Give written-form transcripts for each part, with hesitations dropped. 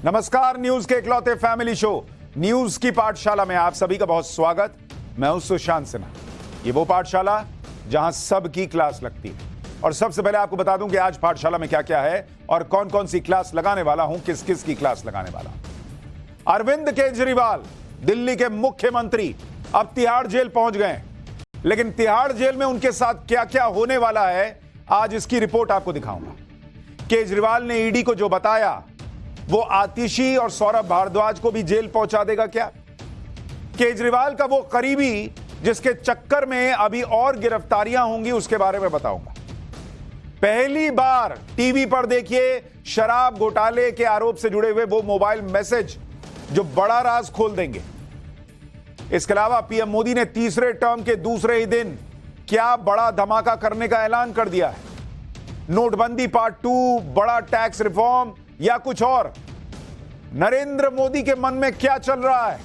नमस्कार, न्यूज के इकलौते फैमिली शो न्यूज की पाठशाला में आप सभी का बहुत स्वागत। मैं हूं सुशांत सिन्हा। ये वो पाठशाला जहां सबकी क्लास लगती है। और सबसे पहले आपको बता दूं कि आज पाठशाला में क्या क्या है और कौन कौन सी क्लास लगाने वाला हूं, किस किस की क्लास लगाने वाला हूं। अरविंद केजरीवाल दिल्ली के मुख्यमंत्री अब तिहाड़ जेल पहुंच गए, लेकिन तिहाड़ जेल में उनके साथ क्या क्या होने वाला है, आज इसकी रिपोर्ट आपको दिखाऊंगा। केजरीवाल ने ईडी को जो बताया वो आतिशी और सौरभ भारद्वाज को भी जेल पहुंचा देगा क्या? केजरीवाल का वो करीबी जिसके चक्कर में अभी और गिरफ्तारियां होंगी, उसके बारे में बताऊंगा। पहली बार टीवी पर देखिए शराब घोटाले के आरोप से जुड़े हुए वो मोबाइल मैसेज जो बड़ा राज खोल देंगे। इसके अलावा पीएम मोदी ने तीसरे टर्म के दूसरे ही दिन क्या बड़ा धमाका करने का ऐलान कर दिया है। नोटबंदी पार्ट 2, बड़ा टैक्स रिफॉर्म या कुछ और? नरेंद्र मोदी के मन में क्या चल रहा है?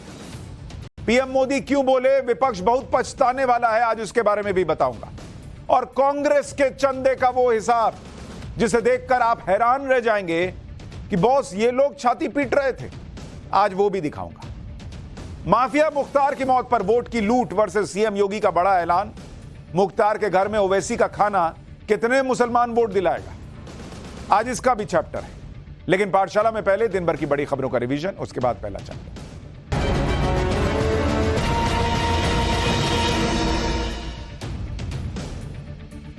पीएम मोदी क्यों बोले विपक्ष बहुत पछताने वाला है, आज उसके बारे में भी बताऊंगा। और कांग्रेस के चंदे का वो हिसाब जिसे देखकर आप हैरान रह जाएंगे कि बॉस ये लोग छाती पीट रहे थे, आज वो भी दिखाऊंगा। माफिया मुख्तार की मौत पर वोट की लूट वर्सेस सीएम योगी का बड़ा ऐलान। मुख्तार के घर में ओवैसी का खाना कितने मुसलमान वोट दिलाएगा, आज इसका भी चैप्टर है। लेकिन पाठशाला में पहले दिन भर की बड़ी खबरों का रिवीजन, उसके बाद पहला चैप्टर।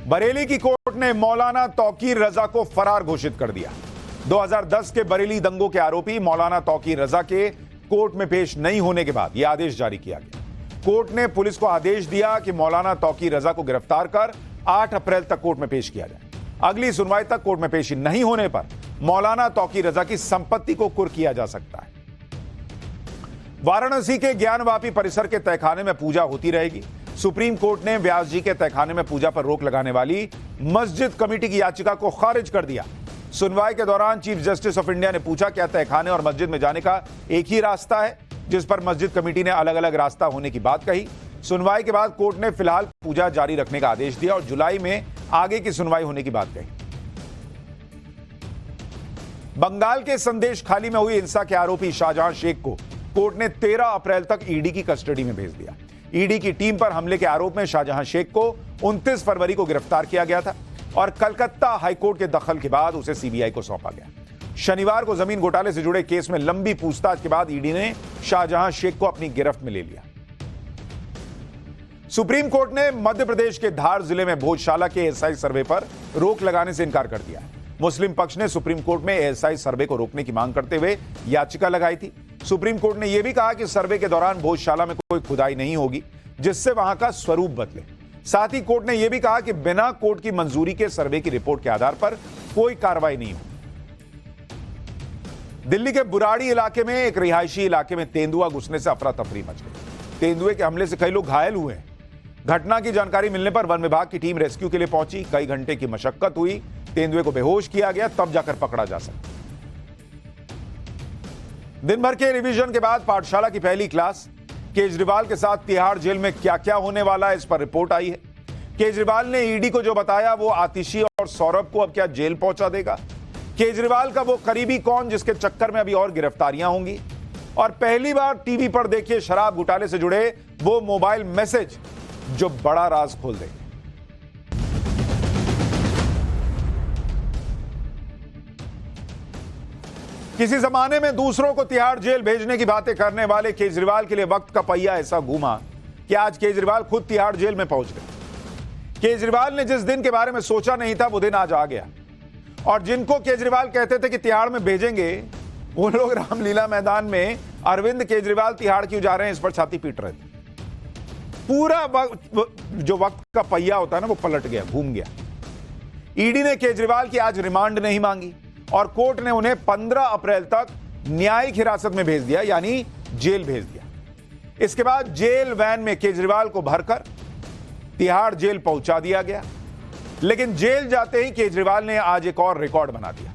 बरेली की कोर्ट ने मौलाना तौकीर रजा को फरार घोषित कर दिया। 2010 के बरेली दंगों के आरोपी मौलाना तौकीर रजा के कोर्ट में पेश नहीं होने के बाद यह आदेश जारी किया गया। कोर्ट ने पुलिस को आदेश दिया कि मौलाना तौकीर रजा को गिरफ्तार कर 8 अप्रैल तक कोर्ट में पेश किया जाए। अगली सुनवाई तक कोर्ट में पेशी नहीं होने पर मौलाना तौकीर रजा की संपत्ति को कुर्क किया जा सकता है। वाराणसी के ज्ञानवापी परिसर के तहखाने में पूजा होती रहेगी। सुप्रीम कोर्ट ने व्यास जी के तहखाने में पूजा पर रोक लगाने वाली मस्जिद कमेटी की याचिका को खारिज कर दिया। सुनवाई के दौरान चीफ जस्टिस ऑफ इंडिया ने पूछा क्या तहखाने और मस्जिद में जाने का एक ही रास्ता है, जिस पर मस्जिद कमेटी ने अलग अलग रास्ता होने की बात कही। सुनवाई के बाद कोर्ट ने फिलहाल पूजा जारी रखने का आदेश दिया और जुलाई में आगे की सुनवाई होने की बात कही। बंगाल के संदेश खाली में हुई हिंसा के आरोपी शाहजहां शेख को कोर्ट ने 13 अप्रैल तक ईडी की कस्टडी में भेज दिया। ईडी की टीम पर हमले के आरोप में शाहजहां शेख को 29 फरवरी को गिरफ्तार किया गया था और कलकत्ता हाईकोर्ट के दखल के बाद उसे सीबीआई को सौंपा गया। शनिवार को जमीन घोटाले से जुड़े केस में लंबी पूछताछ के बाद ईडी ने शाहजहां शेख को अपनी गिरफ्त में ले लिया। सुप्रीम कोर्ट ने मध्य प्रदेश के धार जिले में भोजशाला के एएसआई सर्वे पर रोक लगाने से इनकार कर दिया है। मुस्लिम पक्ष ने सुप्रीम कोर्ट में एएसआई सर्वे को रोकने की मांग करते हुए याचिका लगाई थी। सुप्रीम कोर्ट ने यह भी कहा कि सर्वे के दौरान भोजशाला में कोई खुदाई नहीं होगी जिससे वहां का स्वरूप बदले। साथ ही कोर्ट ने यह भी कहा कि बिना कोर्ट की मंजूरी के सर्वे की रिपोर्ट के आधार पर कोई कार्रवाई नहीं होगी। दिल्ली के बुराड़ी इलाके में एक रिहायशी इलाके में तेंदुआ घुसने से अफरा तफरी मच गई। तेंदुए के हमले से कई लोग घायल हुए हैं। घटना की जानकारी मिलने पर वन विभाग की टीम रेस्क्यू के लिए पहुंची। कई घंटे की मशक्कत हुई, तेंदुए को बेहोश किया गया, तब जाकर पकड़ा जा सका। दिन भर के रिवीजन के बाद पाठशाला की पहली क्लास। केजरीवाल के साथ तिहाड़ जेल में क्या क्या होने वाला है, इस पर रिपोर्ट आई है। केजरीवाल ने ईडी को जो बताया वो आतिशी और सौरभ को अब क्या जेल पहुंचा देगा? केजरीवाल का वो करीबी कौन जिसके चक्कर में अभी और गिरफ्तारियां होंगी? और पहली बार टीवी पर देखिए शराब घोटाले से जुड़े वो मोबाइल मैसेज जो बड़ा राज खोल देंगे। किसी जमाने में दूसरों को तिहाड़ जेल भेजने की बातें करने वाले केजरीवाल के लिए वक्त का पहिया ऐसा घूमा कि आज केजरीवाल खुद तिहाड़ जेल में पहुंच गए। केजरीवाल ने जिस दिन के बारे में सोचा नहीं था वो दिन आज आ गया। और जिनको केजरीवाल कहते थे कि तिहाड़ में भेजेंगे, वो लोग रामलीला मैदान में अरविंद केजरीवाल तिहाड़ क्यों जा रहे हैं इस पर छाती पीट रहे थे। पूरा जो वक्त का पहिया होता है ना, वो पलट गया, घूम गया। ईडी ने केजरीवाल की आज रिमांड नहीं मांगी और कोर्ट ने उन्हें 15 अप्रैल तक न्यायिक हिरासत में भेज दिया, यानी जेल भेज दिया। इसके बाद जेल वैन में केजरीवाल को भरकर तिहाड़ जेल पहुंचा दिया गया। लेकिन जेल जाते ही केजरीवाल ने आज एक और रिकॉर्ड बना दिया।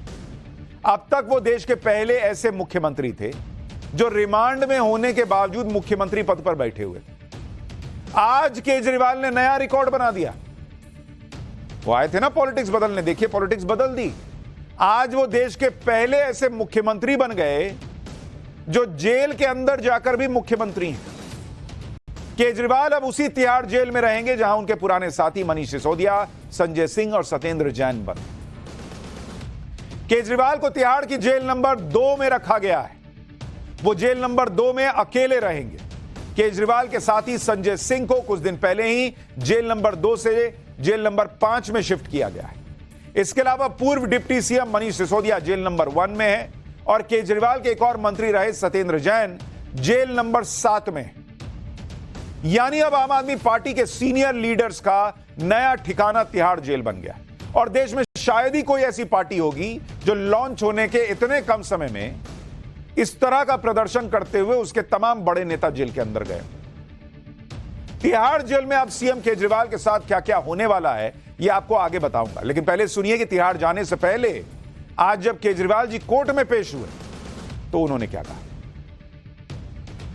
अब तक वो देश के पहले ऐसे मुख्यमंत्री थे जो रिमांड में होने के बावजूद मुख्यमंत्री पद पर बैठे हुए थे। आज केजरीवाल ने नया रिकॉर्ड बना दिया। वो आए थे ना पॉलिटिक्स बदलने, देखिए पॉलिटिक्स बदल दी। आज वो देश के पहले ऐसे मुख्यमंत्री बन गए जो जेल के अंदर जाकर भी मुख्यमंत्री हैं। केजरीवाल अब उसी तिहाड़ जेल में रहेंगे जहां उनके पुराने साथी मनीष सिसोदिया, संजय सिंह और सत्येंद्र जैन बने। केजरीवाल को तिहाड़ की जेल नंबर 2 में रखा गया है। वो जेल नंबर 2 में अकेले रहेंगे। केजरीवाल के साथी संजय सिंह को कुछ दिन पहले ही जेल नंबर 2 से जेल नंबर 5 में शिफ्ट किया गया है। इसके अलावा पूर्व deputy CM Manish Sisodia jail number 1 में है और केजरीवाल के एक और मंत्री रहे सत्येंद्र जैन जेल नंबर 7 में। यानी अब आम आदमी पार्टी के सीनियर लीडर्स का नया ठिकाना तिहाड़ जेल बन गया और देश में शायद ही कोई ऐसी पार्टी होगी जो लॉन्च होने के इतने कम समय में इस तरह का प्रदर्शन करते हुए उसके तमाम बड़े नेता जेल के अंदर गए। तिहाड़ जेल में अब सीएम केजरीवाल के साथ क्या क्या होने वाला है यह आपको आगे बताऊंगा, लेकिन पहले सुनिए कि तिहाड़ जाने से पहले आज जब केजरीवाल जी कोर्ट में पेश हुए तो उन्होंने क्या कहा।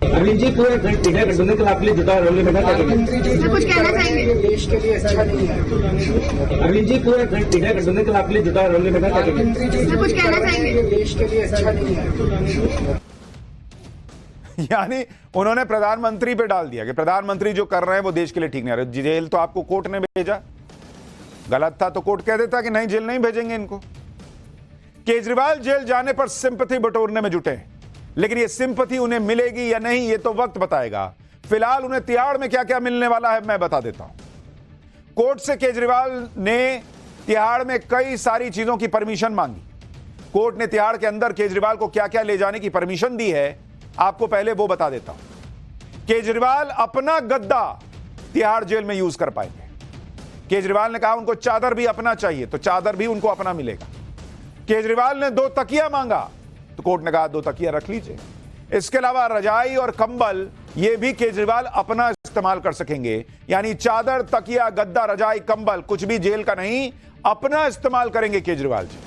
अरविंद जी, पूरे तिहाड़ गठबंधन के आपके लिए जुटा रोल में कुछ कहना चाहेंगे? देश के लिए अच्छा नहीं है। अरविंद जी, पूरे तिहाड़ गठबंधन के आपके लिए जुटा रोल में कुछ कहना चाहेंगे? देश के लिए अच्छा नहीं है। यानी उन्होंने प्रधानमंत्री पे डाल दिया कि प्रधानमंत्री जो कर रहे हैं वो देश के लिए ठीक नहीं आ रहे। जेल तो आपको कोर्ट ने भेजा, गलत था तो कोर्ट कह देता कि नहीं जेल नहीं भेजेंगे इनको। केजरीवाल जेल जाने पर सिंपैथी बटोरने में जुटे हैं, लेकिन ये सिंपैथी उन्हें मिलेगी या नहीं ये तो वक्त बताएगा। फिलहाल उन्हें तिहाड़ में क्या क्या मिलने वाला है मैं बता देता हूं। कोर्ट से केजरीवाल ने तिहाड़ में कई सारी चीजों की परमिशन मांगी। कोर्ट ने तिहाड़ के अंदर केजरीवाल को क्या क्या ले जाने की परमिशन दी है आपको पहले वो बता देता हूं। केजरीवाल अपना गद्दा तिहाड़ जेल में यूज कर पाएंगे। केजरीवाल ने कहा उनको चादर भी अपना चाहिए तो चादर भी उनको अपना मिलेगा। केजरीवाल ने 2 तकिया मांगा तो कोर्ट ने कहा 2 तकिया रख लीजिए। इसके अलावा रजाई और कंबल ये भी केजरीवाल अपना इस्तेमाल कर सकेंगे। यानी चादर, तकिया, गद्दा, रजाई, कंबल कुछ भी जेल का नहीं, अपना इस्तेमाल करेंगे केजरीवाल जी।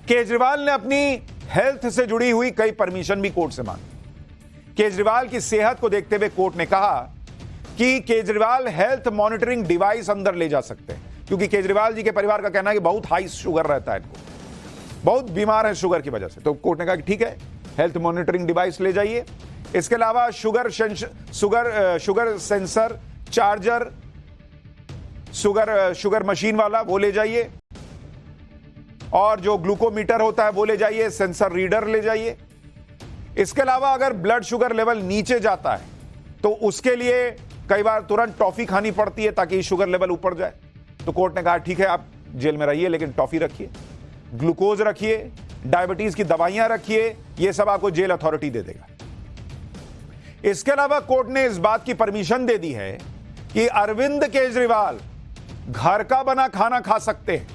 केजरीवाल ने अपनी हेल्थ से जुड़ी हुई कई परमिशन भी कोर्ट से मांगी। केजरीवाल की सेहत को देखते हुए कोर्ट ने कहा कि केजरीवाल हेल्थ मॉनिटरिंग डिवाइस अंदर ले जा सकते हैं, क्योंकि केजरीवाल जी के परिवार का कहना है कि बहुत हाई शुगर रहता है, इनको बहुत बीमार है शुगर की वजह से। तो कोर्ट ने कहा कि ठीक है हेल्थ मॉनिटरिंग डिवाइस ले जाइए। इसके अलावा sugar sensor, charger, sugar machine वाला वो ले जाइए, और जो ग्लूकोमीटर होता है वो ले जाइए, सेंसर रीडर ले जाइए। इसके अलावा अगर ब्लड शुगर लेवल नीचे जाता है तो उसके लिए कई बार तुरंत टॉफी खानी पड़ती है ताकि शुगर लेवल ऊपर जाए। तो कोर्ट ने कहा ठीक है आप जेल में रहिए लेकिन टॉफी रखिए, ग्लूकोज रखिए, डायबिटीज की दवाइयां रखिए, यह सब आपको जेल अथॉरिटी दे देगा। इसके अलावा कोर्ट ने इस बात की परमिशन दे दी है कि अरविंद केजरीवाल घर का बना खाना खा सकते हैं,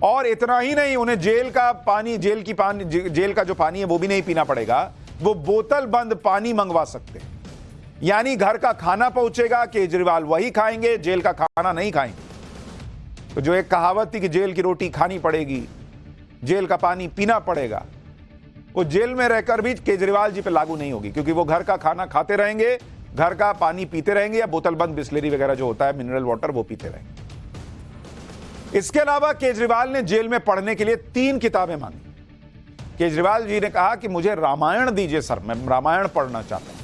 और इतना ही नहीं उन्हें जेल का जो पानी है वो भी नहीं पीना पड़ेगा, वो बोतल बंद पानी मंगवा सकते हैं। यानी घर का खाना पहुंचेगा, केजरीवाल वही खाएंगे, जेल का खाना नहीं खाएंगे। तो जो एक कहावत थी कि जेल की रोटी खानी पड़ेगी, जेल का पानी पीना पड़ेगा, वो जेल में रहकर भी केजरीवाल जी पे लागू नहीं होगी, क्योंकि वो घर का खाना खाते रहेंगे, घर का पानी पीते रहेंगे, या बोतल बंद बिस्लेरी वगैरह जो होता है मिनरल वाटर वो पीते रहेंगे। इसके अलावा केजरीवाल ने जेल में पढ़ने के लिए 3 किताबें मांगी। केजरीवाल जी ने कहा कि मुझे रामायण दीजिए सर, मैं रामायण पढ़ना चाहता हूं।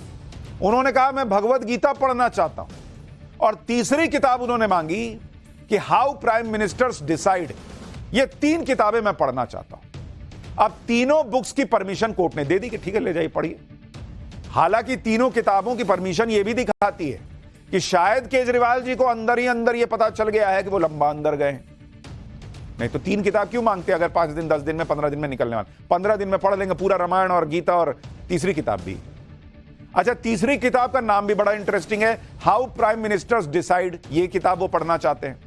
उन्होंने कहा मैं भगवत गीता पढ़ना चाहता हूं। और तीसरी किताब उन्होंने मांगी कि हाउ प्राइम मिनिस्टर्स डिसाइड। ये 3 किताबें मैं पढ़ना चाहता हूं। अब तीनों बुक्स की परमिशन कोर्ट ने दे दी कि ठीक है ले जाइए पढ़िए। हालांकि तीनों किताबों की परमिशन यह भी दिखाती है कि शायद केजरीवाल जी को अंदर ही अंदर यह पता चल गया है कि वो लंबा अंदर गए, नहीं तो 3 किताब क्यों मांगते अगर 5 दिन, 10 दिन में, 15 दिन में निकलने वाले। 15 दिन में पढ़ लेंगे पूरा रामायण और गीता और तीसरी किताब भी। अच्छा, तीसरी किताब का नाम भी बड़ा इंटरेस्टिंग है, हाउ प्राइम मिनिस्टर्स डिसाइड। ये किताब वो पढ़ना चाहते हैं।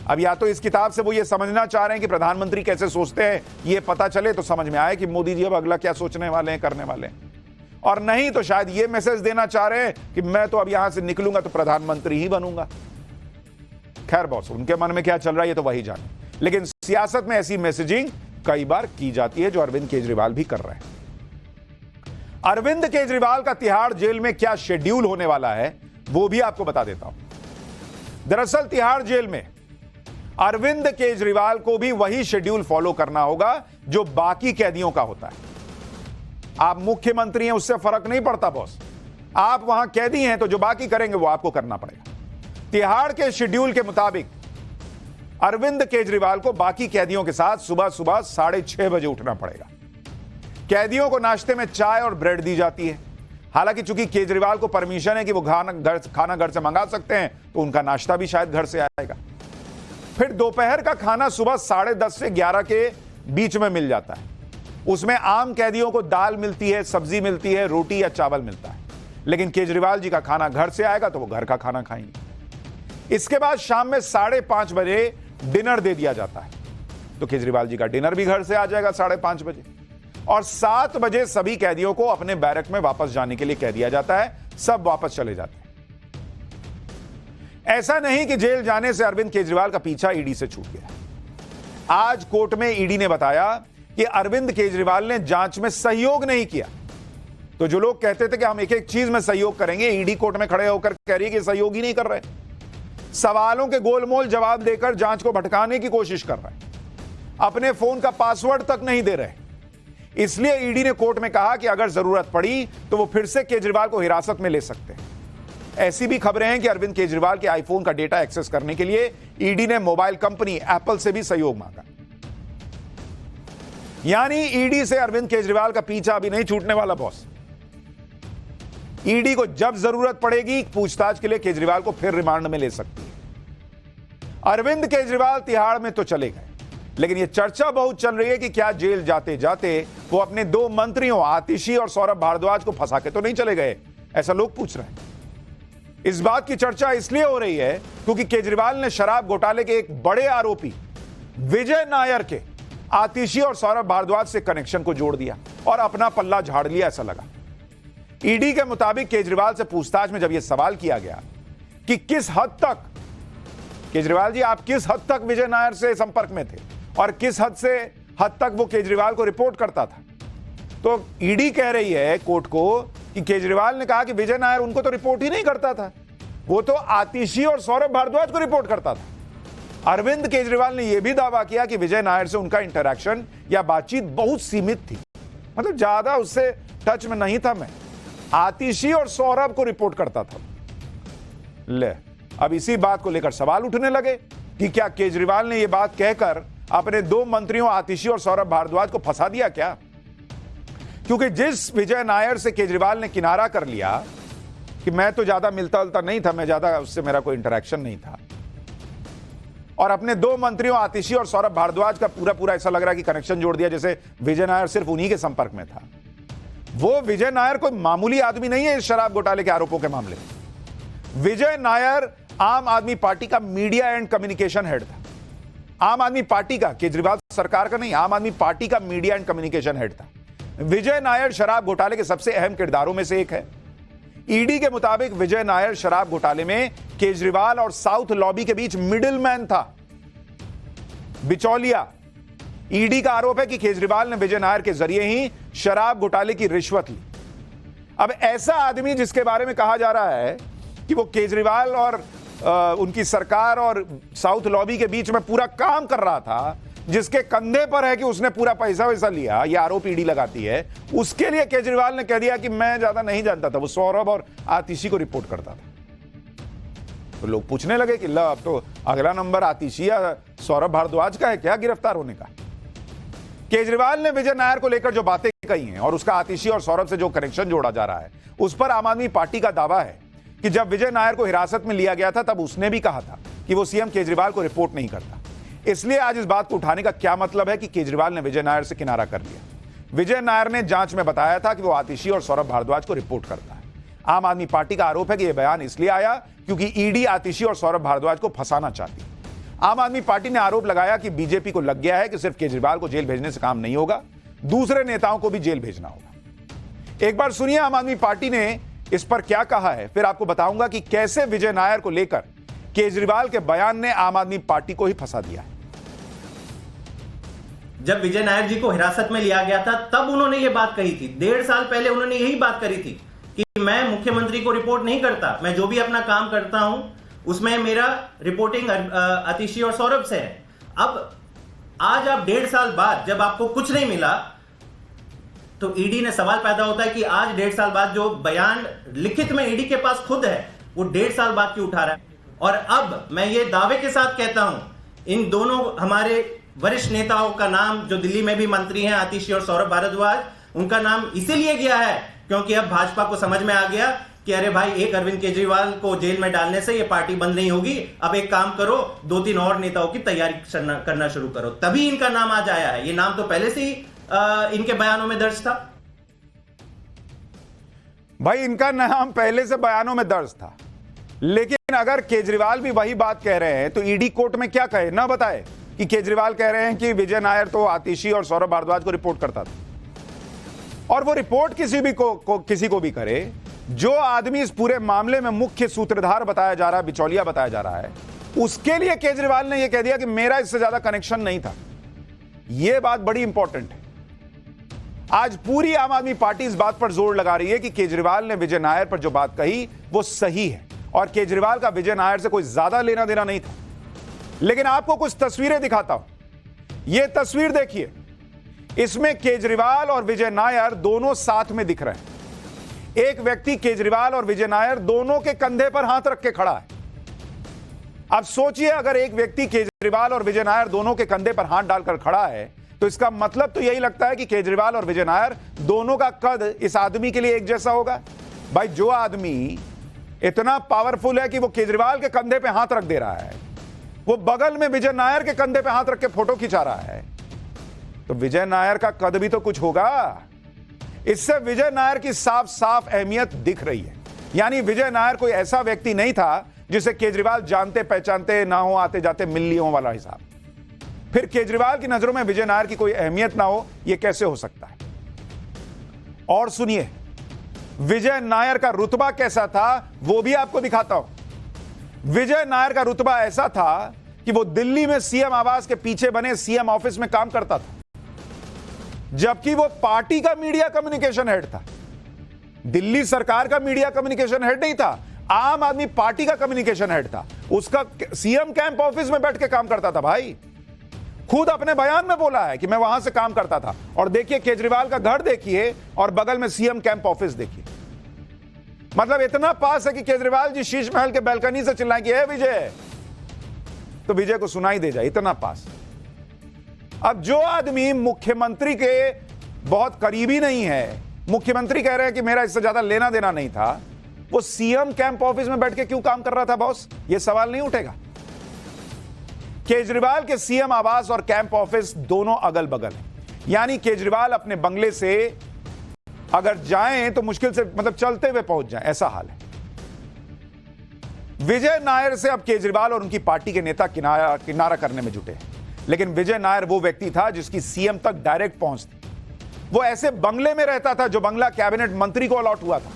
अब या तो इस किताब से वो ये समझना चाह रहे हैं कि प्रधानमंत्री कैसे सोचते हैं, ये पता चले तो समझ में आए कि मोदी जी अब अगला क्या सोचने वाले हैं, करने वाले हैं, और नहीं तो शायद ये मैसेज देना चाह रहे हैं कि मैं तो अब यहां से निकलूंगा तो प्रधानमंत्री ही बनूंगा। खैर बॉस, उनके मन में क्या चल रहा है ये तो वही जाने, लेकिन सियासत में ऐसी मैसेजिंग कई बार की जाती है जो अरविंद केजरीवाल भी कर रहे हैं। अरविंद केजरीवाल का तिहाड़ जेल में क्या शेड्यूल होने वाला है वो भी आपको बता देता हूं। दरअसल तिहाड़ जेल में अरविंद केजरीवाल को भी वही शेड्यूल फॉलो करना होगा जो बाकी कैदियों का होता है। आप मुख्यमंत्री हैं, उससे फर्क नहीं पड़ता बॉस। आप वहां कैदी हैं तो जो बाकी करेंगे वो आपको करना पड़ेगा। तिहाड़ के शेड्यूल के मुताबिक अरविंद केजरीवाल को बाकी कैदियों के साथ सुबह सुबह 6:30 बजे उठना पड़ेगा। कैदियों को नाश्ते में चाय और ब्रेड दी जाती है। हालांकि चूंकि केजरीवाल को परमिशन है कि वो खाना घर से मंगा सकते हैं, तो उनका नाश्ता भी शायद घर से आएगा। फिर दोपहर का खाना सुबह 10:30 से 11 के बीच में मिल जाता है। उसमें आम कैदियों को दाल मिलती है, सब्जी मिलती है, रोटी या चावल मिलता है। लेकिन केजरीवाल जी का खाना घर से आएगा तो वो घर का खाना खाएंगे। इसके बाद शाम में 5:30 बजे डिनर दे दिया जाता है, तो केजरीवाल जी का डिनर भी घर से आ जाएगा 5:30 बजे। और 7 बजे सभी कैदियों को अपने बैरक में वापस जाने के लिए कह दिया जाता है। सब वापस चले जाते हैं। ऐसा नहीं कि जेल जाने से अरविंद केजरीवाल का पीछा ईडी से छूट गया। आज कोर्ट में ईडी ने बताया कि अरविंद केजरीवाल ने जांच में सहयोग नहीं किया। तो जो लोग कहते थे कि हम एक एक चीज में सहयोग करेंगे, ईडी कोर्ट में खड़े होकर कह रही है कि सहयोग ही नहीं कर रहे। सवालों के गोलमोल जवाब देकर जांच को भटकाने की कोशिश कर रहे हैं। अपने फोन का पासवर्ड तक नहीं दे रहे। इसलिए ईडी ने कोर्ट में कहा कि अगर जरूरत पड़ी तो वो फिर से केजरीवाल को हिरासत में ले सकते हैं। ऐसी भी खबरें हैं कि अरविंद केजरीवाल के आईफोन का डेटा एक्सेस करने के लिए ईडी ने मोबाइल कंपनी एप्पल से भी सहयोग मांगा। यानी ईडी से अरविंद केजरीवाल का पीछा अभी नहीं छूटने वाला बॉस। ईडी को जब जरूरत पड़ेगी पूछताछ के लिए केजरीवाल को फिर रिमांड में ले सकती है। अरविंद केजरीवाल तिहाड़ में तो चले गए, लेकिन यह चर्चा बहुत चल रही है कि क्या जेल जाते जाते वो अपने 2 मंत्रियों आतिशी और सौरभ भारद्वाज को फंसा के तो नहीं चले गए, ऐसा लोग पूछ रहे हैं। इस बात की चर्चा इसलिए हो रही है क्योंकि केजरीवाल ने शराब घोटाले के एक बड़े आरोपी विजय नायर के आतिशी और सौरभ भारद्वाज से कनेक्शन को जोड़ दिया और अपना पल्ला झाड़ लिया, ऐसा लगा। ईडी के मुताबिक केजरीवाल से पूछताछ में जब यह सवाल किया गया कि किस हद तक केजरीवाल जी आप किस हद तक विजय नायर से संपर्क में थे और किस हद तक वो केजरीवाल को रिपोर्ट करता था, तो ईडी कह रही है कोर्ट को कि केजरीवाल ने कहा कि विजय नायर उनको तो रिपोर्ट ही नहीं करता था, वो तो आतिशी और सौरभ भारद्वाज को रिपोर्ट करता था। अरविंद केजरीवाल ने यह भी दावा किया कि विजय नायर से उनका इंटरैक्शन या बातचीत बहुत सीमित थी, मतलब ज्यादा उससे टच में नहीं था। मैं आतिशी और सौरभ को रिपोर्ट करता था। ले, अब इसी बात को लेकर सवाल उठने लगे कि क्या केजरीवाल ने यह बात कहकर अपने 2 मंत्रियों आतिशी और सौरभ भारद्वाज को फंसा दिया क्या? क्योंकि जिस विजय नायर से केजरीवाल ने किनारा कर लिया कि मैं तो ज्यादा मिलता जुलता नहीं था, मैं ज्यादा उससे मेरा कोई इंटरैक्शन नहीं था, और अपने 2 मंत्रियों आतिशी और सौरभ भारद्वाज का पूरा ऐसा लग रहा है कि कनेक्शन जोड़ दिया जैसे विजय नायर सिर्फ उन्हीं के संपर्क में था। वो विजय नायर कोई मामूली आदमी नहीं है इस शराब घोटाले के आरोपों के मामले में। विजय नायर आम आदमी पार्टी का मीडिया एंड कम्युनिकेशन हेड था। आम आदमी पार्टी का, केजरीवाल सरकार का नहीं, आम आदमी पार्टी का मीडिया एंड कम्युनिकेशन हेड था। विजय नायर शराब घोटाले के सबसे अहम किरदारों में से एक है। ईडी के मुताबिक विजय नायर शराब घोटाले में केजरीवाल और साउथ लॉबी के बीच मिडिलमैन था, बिचौलिया। ईडी का आरोप है कि केजरीवाल ने विजय नायर के जरिए ही शराब घोटाले की रिश्वत ली। अब ऐसा आदमी जिसके बारे में कहा जा रहा है कि वो केजरीवाल और उनकी सरकार और साउथ लॉबी के बीच में पूरा काम कर रहा था, जिसके कंधे पर है कि उसने पूरा पैसा वैसा लिया, यह आरोप ईडी लगाती है, उसके लिए केजरीवाल ने कह दिया कि मैं ज्यादा नहीं जानता था, वो सौरभ और आतिशी को रिपोर्ट करता था। तो लोग पूछने लगे कि अब तो अगला नंबर आतिशी या सौरभ भारद्वाज का है क्या गिरफ्तार होने का? केजरीवाल ने विजय नायर को लेकर जो बातें कही हैं और उसका आतिशी और सौरभ से जो कनेक्शन जोड़ा जा रहा है, उस पर आम आदमी पार्टी का दावा है कि जब विजय नायर को हिरासत में लिया गया था तब उसने भी कहा था कि वो सीएम केजरीवाल को रिपोर्ट नहीं करता। इसलिए आज इस बात को उठाने का क्या मतलब है कि केजरीवाल ने विजय नायर से किनारा कर लिया? विजय नायर ने जांच में बताया था कि वो आतिशी और सौरभ भारद्वाज को रिपोर्ट करता है। आम आदमी पार्टी का आरोप है कि यह बयान इसलिए आया क्योंकि ईडी आतिशी और सौरभ भारद्वाज को फंसाना चाहती है। आम आदमी पार्टी ने आरोप लगाया कि बीजेपी को लग गया है कि सिर्फ केजरीवाल को जेल भेजने से काम नहीं होगा, दूसरे नेताओं को भी जेल भेजना होगा। एक बार सुनिए आम आदमी पार्टी ने इस पर क्या कहा है, फिर आपको बताऊंगा कि कैसे विजय नायर को लेकर केजरीवाल के बयान ने आम आदमी पार्टी को ही फंसा दिया है। जब विजय नायर जी को हिरासत में लिया गया था तब उन्होंने ये बात कही थी। 1.5 साल पहले उन्होंने यही बात करी थी कि मैं मुख्यमंत्री को रिपोर्ट नहीं करता, मैं जो भी अपना काम करता हूं उसमें मेरा रिपोर्टिंग आतिशी और सौरभ से है। अब आज आप 1.5 साल बाद जब आपको कुछ नहीं मिला तो ईडी ने सवाल पैदा होता है कि आज 1.5 साल बाद जो बयान लिखित में ईडी के पास खुद है वो 1.5 साल बाद क्यों उठा रहा है। और अब मैं ये दावे के साथ कहता हूं, इन दोनों हमारे वरिष्ठ नेताओं का नाम जो दिल्ली में भी मंत्री हैं, आतिशी और सौरभ भारद्वाज, उनका नाम इसीलिए गया है क्योंकि अब भाजपा को समझ में आ गया कि अरे भाई, एक अरविंद केजरीवाल को जेल में डालने से ये पार्टी बंद नहीं होगी। अब एक काम करो, 2-3 और नेताओं की तैयारी करना शुरू करो, तभी इनका नाम आज आया है। ये नाम तो पहले से ही इनके बयानों में दर्ज था। भाई, इनका नाम पहले से बयानों में दर्ज था, लेकिन अगर केजरीवाल भी वही बात कह रहे हैं तो ईडी कोर्ट में क्या कहे, ना बताए कि केजरीवाल कह रहे हैं कि विजय नायर तो आतिशी और सौरभ भारद्वाज को रिपोर्ट करता था। और वो रिपोर्ट किसी को भी करे, जो आदमी इस पूरे मामले में मुख्य सूत्रधार बताया जा रहा है, बिचौलिया बताया जा रहा है, उसके लिए केजरीवाल ने यह कह दिया कि मेरा इससे ज्यादा कनेक्शन नहीं था। यह बात बड़ी इंपॉर्टेंट है। आज पूरी आम आदमी पार्टी इस बात पर जोर लगा रही है कि केजरीवाल ने विजय नायर पर जो बात कही वो सही है और केजरीवाल का विजय नायर से कोई ज्यादा लेना देना नहीं था। लेकिन आपको कुछ तस्वीरें दिखाता हूं। यह तस्वीर देखिए, इसमें केजरीवाल और विजय नायर दोनों साथ में दिख रहे हैं। एक व्यक्ति केजरीवाल और विजय नायर दोनों के कंधे पर हाथ रख के खड़ा है। अब सोचिए, अगर एक व्यक्ति केजरीवाल और विजय नायर दोनों के कंधे पर हाथ डालकर खड़ा है तो इसका मतलब तो यही लगता है कि केजरीवाल और विजय नायर दोनों का कद इस आदमी के लिए एक जैसा होगा। भाई, जो आदमी इतना पावरफुल है कि वो केजरीवाल के कंधे पे हाथ रख दे रहा है, वो बगल में विजय नायर के कंधे पे हाथ रख के फोटो खिंचा रहा है, तो विजय नायर का कद भी तो कुछ होगा। इससे विजय नायर की साफ साफ अहमियत दिख रही है। यानी विजय नायर कोई ऐसा व्यक्ति नहीं था जिसे केजरीवाल जानते पहचानते ना हो, आते जाते मिल लिए हो वाला हिसाब। फिर केजरीवाल की नजरों में विजय नायर की कोई अहमियत ना हो, यह कैसे हो सकता है। और सुनिए, विजय नायर का रुतबा कैसा था वो भी आपको दिखाता हूं। विजय नायर का रुतबा ऐसा था कि वो दिल्ली में सीएम आवास के पीछे बने सीएम ऑफिस में काम करता था, जबकि वो पार्टी का मीडिया कम्युनिकेशन हेड था। दिल्ली सरकार का मीडिया कम्युनिकेशन हेड नहीं था, आम आदमी पार्टी का कम्युनिकेशन हेड था। उसका सीएम कैंप ऑफिस में बैठ के काम करता था। भाई, खुद अपने बयान में बोला है कि मैं वहां से काम करता था। और देखिए, केजरीवाल का घर देखिए और बगल में सीएम कैंप ऑफिस देखिए। मतलब इतना पास है कि केजरीवाल जी शीश महल के बैल्कनी से चिल्लाएं कि हे विजय, तो विजय को सुनाई दे जाए, इतना पास। अब जो आदमी मुख्यमंत्री के बहुत करीबी नहीं है, मुख्यमंत्री कह रहे हैं कि मेरा इससे ज्यादा लेना देना नहीं था, वो सीएम कैंप ऑफिस में बैठ के क्यों काम कर रहा था बॉस? ये सवाल नहीं उठेगा। केजरीवाल के सीएम आवास और कैंप ऑफिस दोनों अगल बगल हैं। यानी केजरीवाल अपने बंगले से अगर जाएं तो मुश्किल से, मतलब चलते हुए पहुंच जाएं, ऐसा हाल है। विजय नायर से अब केजरीवाल और उनकी पार्टी के नेता किनारा करने में जुटे हैं। लेकिन विजय नायर वो व्यक्ति था जिसकी सीएम तक डायरेक्ट पहुंच थी। वो ऐसे बंगले में रहता था जो बंगला कैबिनेट मंत्री को अलॉट हुआ था।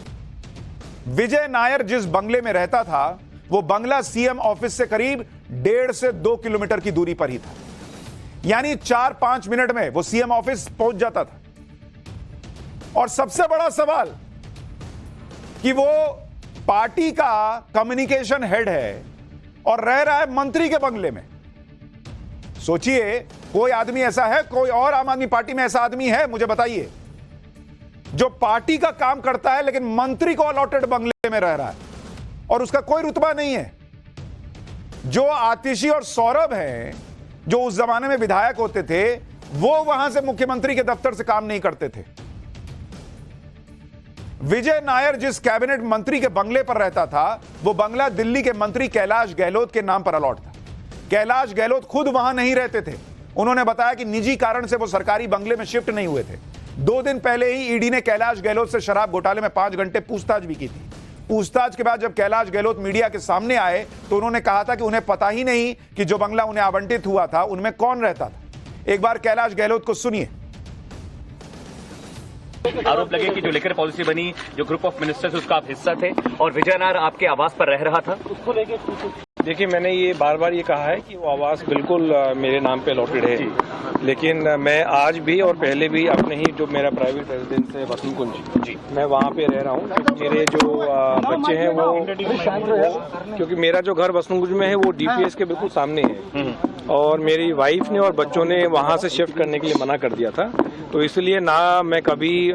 विजय नायर जिस बंगले में रहता था वो बंगला सीएम ऑफिस से करीब 1.5 से 2 किलोमीटर की दूरी पर ही था। यानी 4-5 मिनट में वो सीएम ऑफिस पहुंच जाता था। और सबसे बड़ा सवाल कि वो पार्टी का कम्युनिकेशन हेड है और रह रहा है मंत्री के बंगले में। सोचिए, कोई आदमी ऐसा है, कोई और आम आदमी पार्टी में ऐसा आदमी है मुझे बताइए, जो पार्टी का काम करता है लेकिन मंत्री को अलॉटेड बंगले में रह रहा है और उसका कोई रुतबा नहीं है। जो आतिशी और सौरभ हैं, जो उस जमाने में विधायक होते थे, वो वहां से मुख्यमंत्री के दफ्तर से काम नहीं करते थे। विजय नायर जिस कैबिनेट मंत्री के बंगले पर रहता था, वो बंगला दिल्ली के मंत्री कैलाश गहलोत के नाम पर अलॉट था। कैलाश गहलोत खुद वहां नहीं रहते थे। उन्होंने बताया कि निजी कारण से वो सरकारी बंगले में शिफ्ट नहीं हुए थे। 2 दिन पहले ही ईडी ने कैलाश गहलोत से शराब घोटाले में 5 घंटे पूछताछ भी की थी। पूछताछ के बाद जब कैलाश गहलोत मीडिया के सामने आए तो उन्होंने कहा था कि उन्हें पता ही नहीं कि जो बंगला उन्हें आवंटित हुआ था उनमें कौन रहता था। एक बार कैलाश गहलोत को सुनिए। आरोप लगे कि जो लिकर पॉलिसी बनी, जो ग्रुप ऑफ मिनिस्टर्स उसका आप हिस्सा थे और विजय नायर आपके आवास पर रह रहा था, उसको लेके देखिए, मैंने ये बार बार ये कहा है कि वो आवास बिल्कुल मेरे नाम पे अलॉटेड है। लेकिन मैं आज भी और पहले भी अपने ही जो मेरा प्राइवेट रेजिडेंस है वसंतकुंज जी, मैं वहाँ पे रह रहा हूँ। मेरे जो बच्चे हैं वो क्योंकि मेरा जो घर वसंतकुंज में है वो डीपीएस के बिल्कुल सामने है और मेरी वाइफ ने और बच्चों ने वहाँ से शिफ्ट करने के लिए मना कर दिया था। तो इसलिए ना मैं कभी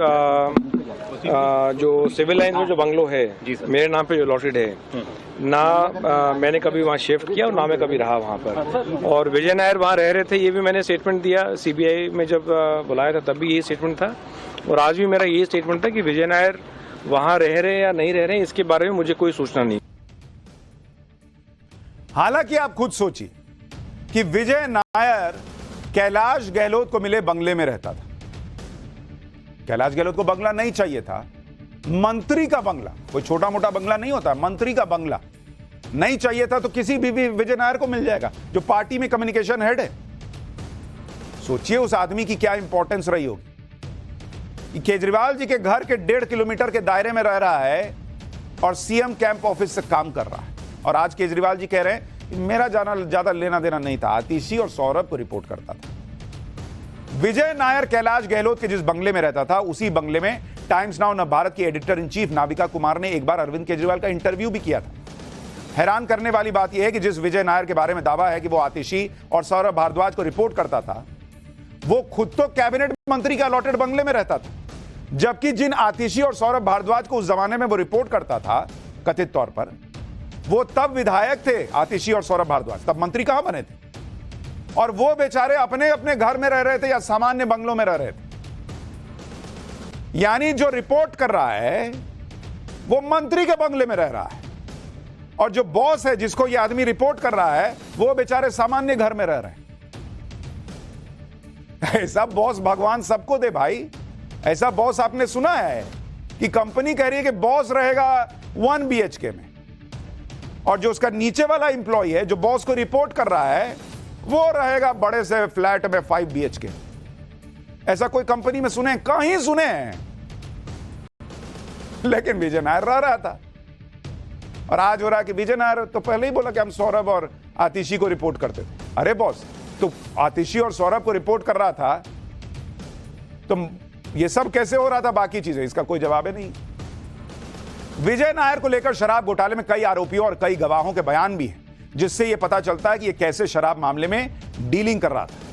जो सिविल लाइन में जो बंगलो है मेरे नाम पे जो अलॉटेड है ना मैंने कभी वहाँ शिफ्ट किया और ना मैं कभी रहा वहाँ पर। और विजय नायर वहाँ रह रहे थे, ये भी मैंने स्टेटमेंट दिया सीबीआई में जब बुलाया था तब भी यही स्टेटमेंट था और आज भी मेरा यही स्टेटमेंट था कि विजय नायर वहाँ रह रहे हैं या नहीं रह रहे हैं इसके बारे में मुझे कोई सूचना नहीं। हालांकि आप खुद सोचिए कि विजय नायर कैलाश गहलोत को मिले बंगले में रहता था। कैलाश गहलोत को बंगला नहीं चाहिए था, मंत्री का बंगला, कोई छोटा मोटा बंगला नहीं होता, मंत्री का बंगला नहीं चाहिए था तो किसी भी विजय नायर को मिल जाएगा जो पार्टी में कम्युनिकेशन हेड है। सोचिए उस आदमी की क्या इंपॉर्टेंस रही होगी। केजरीवाल जी के घर के 1.5 किलोमीटर के दायरे में रह रहा है और सीएम कैंप ऑफिस से काम कर रहा है और आज केजरीवाल जी कह रहे हैं कि मेरा जाना ज्यादा लेना देना नहीं था, आतिशी और सौरभ को रिपोर्ट करता था। विजय नायर कैलाश गहलोत के जिस बंगले में रहता था उसी बंगले में टाइम्स नाउ नवभारत की editor in chief Navika Kumar ने एक बार अरविंद केजरीवाल का इंटरव्यू भी किया था। हैरान करने वाली बात यह है कि जिस विजय नायर के बारे में दावा है कि वो आतिशी और सौरभ भारद्वाज को रिपोर्ट करता था, वो खुद तो कैबिनेट मंत्री के अलॉटेड बंगले में रहता था, जबकि जिन आतिशी और सौरभ भारद्वाज को उस जमाने में वो रिपोर्ट करता था कथित तौर पर, वो तब विधायक थे। आतिशी और सौरभ भारद्वाज तब मंत्री कहां बने थे और वो बेचारे अपने अपने घर में रह रहे थे या सामान्य बंगलों में रह रहे थे। यानी जो रिपोर्ट कर रहा है वो मंत्री के बंगले में रह रहा है और जो बॉस है जिसको ये आदमी रिपोर्ट कर रहा है वो बेचारे सामान्य घर में रह रहे हैं। ऐसा बॉस भगवान सबको दे भाई। ऐसा बॉस आपने सुना है कि कंपनी कह रही है कि बॉस रहेगा 1 BHK में और जो उसका नीचे वाला इंप्लॉय है जो बॉस को रिपोर्ट कर रहा है वो रहेगा बड़े से फ्लैट में 5 BHK। ऐसा कोई कंपनी में सुने? कहीं सुने हैं? लेकिन विजय नायर रह रहा था और आज हो रहा है कि विजय नायर तो पहले ही बोला कि हम सौरभ और आतिशी को रिपोर्ट करते थे। अरे बॉस, तो आतिशी और सौरभ को रिपोर्ट कर रहा था तो ये सब कैसे हो रहा था? बाकी चीजें इसका कोई जवाब नहीं। विजय नायर को लेकर शराब घोटाले में कई आरोपियों और कई गवाहों के बयान भी हैं, जिससे यह पता चलता है कि यह कैसे शराब मामले में डीलिंग कर रहा था।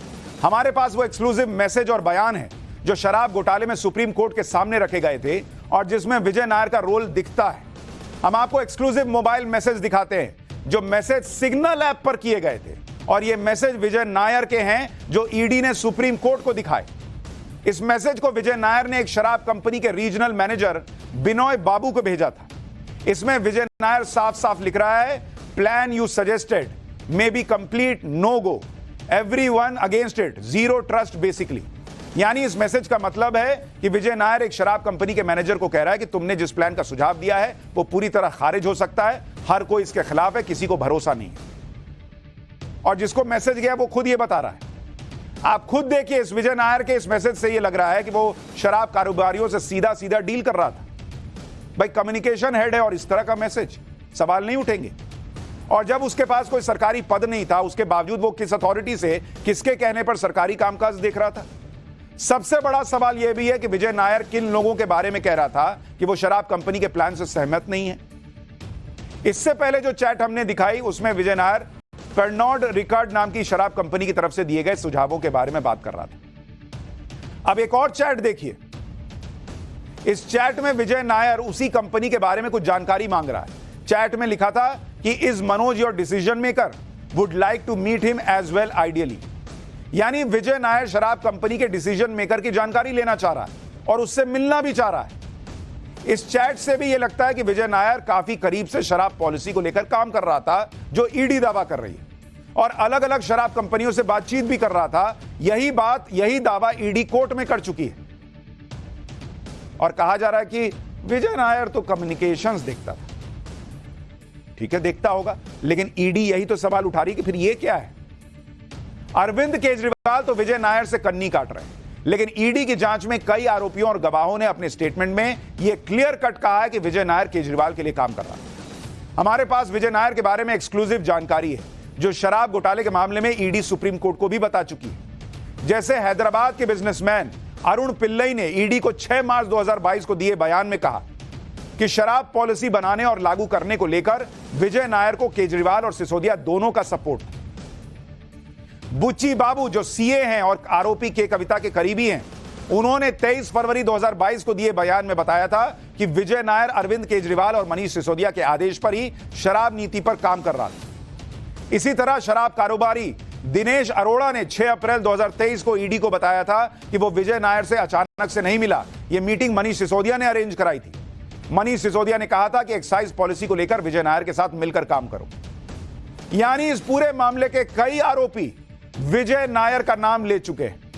हमारे पास वो एक्सक्लूसिव मैसेज और बयान है जो शराब घोटाले में सुप्रीम कोर्ट के सामने रखे गए थे और जिसमें विजय नायर का रोल दिखता है। हम आपको एक्सक्लूसिव मोबाइल मैसेज दिखाते हैं जो मैसेज सिग्नल ऐप पर किए गए थे और ये मैसेज विजय नायर के हैं जो ईडी ने सुप्रीम कोर्ट को दिखाए। इस मैसेज को विजय नायर ने एक शराब कंपनी के रीजनल मैनेजर बिनोय बाबू को भेजा था। इसमें विजय नायर साफ साफ लिख रहा है, plan you suggested may be complete no go, everyone against it, zero trust basically. यानी इस मैसेज का मतलब है कि विजय नायर एक शराब कंपनी के मैनेजर को कह रहा है कि तुमने जिस प्लान का सुझाव दिया है वो पूरी तरह खारिज हो सकता है, हर कोई इसके खिलाफ है, किसी को भरोसा नहीं है। और जिसको मैसेज गया वो खुद ये बता रहा है। आप खुद देखिए, इस विजय नायर के इस मैसेज से ये लग रहा है कि वो शराब कारोबारियों से सीधा सीधा डील कर रहा था। भाई कम्युनिकेशन हेड है और इस तरह का मैसेज, सवाल नहीं उठेंगे। और जब उसके पास कोई सरकारी पद नहीं था उसके बावजूद वो किस अथॉरिटी से किसके कहने पर सरकारी कामकाज देख रहा था? सबसे बड़ा सवाल यह भी है कि विजय नायर किन लोगों के बारे में कह रहा था कि वो शराब कंपनी के प्लान से सहमत नहीं है। इससे पहले जो चैट हमने दिखाई उसमें विजय नायर कर्नॉड रिकॉर्ड नाम की शराब कंपनी की तरफ से दिए गए सुझावों के बारे में बात कर रहा था। अब एक और चैट देखिए। इस चैट में विजय नायर उसी कंपनी के बारे में कुछ जानकारी मांग रहा है। चैट में लिखा था कि is Manoj your decision maker, would like to meet him as well ideally. यानी विजय नायर शराब कंपनी के डिसीजन मेकर की जानकारी लेना चाह रहा है और उससे मिलना भी चाह रहा है। इस चैट से भी यह लगता है कि विजय नायर काफी करीब से शराब पॉलिसी को लेकर काम कर रहा था जो ईडी दावा कर रही है और अलग अलग शराब कंपनियों से बातचीत भी कर रहा था। यही दावा ईडी कोर्ट में कर चुकी है और कहा जा रहा है कि विजय नायर तो कम्युनिकेशंस देखता था। ठीक है, देखता होगा, लेकिन ईडी यही तो सवाल उठा रही कि फिर ये क्या है? अरविंद केजरीवाल तो विजय नायर से कन्नी काट रहे हैं, लेकिन ईडी की जांच में कई आरोपियों और गवाहों ने अपने स्टेटमेंट में यह क्लियर कट कहा है कि विजय नायर केजरीवाल के लिए काम कर रहा है। हमारे पास विजय नायर के बारे में एक्सक्लूसिव जानकारी है जो शराब घोटाले के मामले में ईडी सुप्रीम कोर्ट को भी बता चुकी है। जैसे हैदराबाद के बिजनेसमैन अरुण पिल्लई ने ईडी को 6 मार्च 2022 को दिए बयान में कहा कि शराब पॉलिसी बनाने और लागू करने को लेकर विजय नायर को केजरीवाल और सिसोदिया दोनों का सपोर्ट। बुच्ची बाबू जो सीए हैं और आरोपी के कविता के करीबी हैं, उन्होंने 23 फरवरी 2022 को दिए बयान में बताया था कि विजय नायर अरविंद केजरीवाल और मनीष सिसोदिया के आदेश पर ही शराब नीति पर काम कर रहा था। इसी तरह शराब कारोबारी दिनेश अरोड़ा ने 6 अप्रैल 2023 को ईडी को बताया था कि वो विजय नायर से अचानक से नहीं मिला, ये मीटिंग मनीष सिसोदिया ने अरेंज कराई थी। मनीष सिसोदिया ने कहा था कि एक्साइज पॉलिसी को लेकर विजय नायर के साथ मिलकर काम करो। यानी इस पूरे मामले के कई आरोपी विजय नायर का नाम ले चुके हैं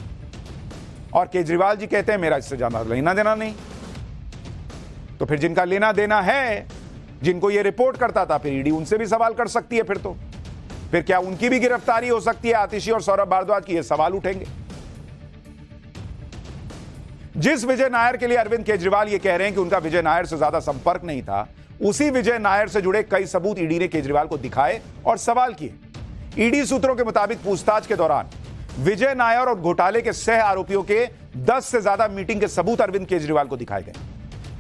और केजरीवाल जी कहते हैं मेरा इससे ज्यादा लेना देना नहीं। तो फिर जिनका लेना देना है, जिनको ये रिपोर्ट करता था, फिर ईडी उनसे भी सवाल कर सकती है। फिर क्या उनकी भी गिरफ्तारी हो सकती है? आतिशी और सौरभ भारद्वाज की ये सवाल उठेंगे। जिस विजय नायर के लिए अरविंद केजरीवाल ये कह रहे हैं कि उनका विजय नायर से ज्यादा संपर्क नहीं था, उसी विजय नायर से जुड़े कई सबूत ईडी ने केजरीवाल को दिखाए और सवाल किए। ईडी सूत्रों के मुताबिक पूछताछ के दौरान विजय नायर और घोटाले के सह आरोपियों के 10 से ज्यादा मीटिंग के सबूत अरविंद केजरीवाल को दिखाए गए।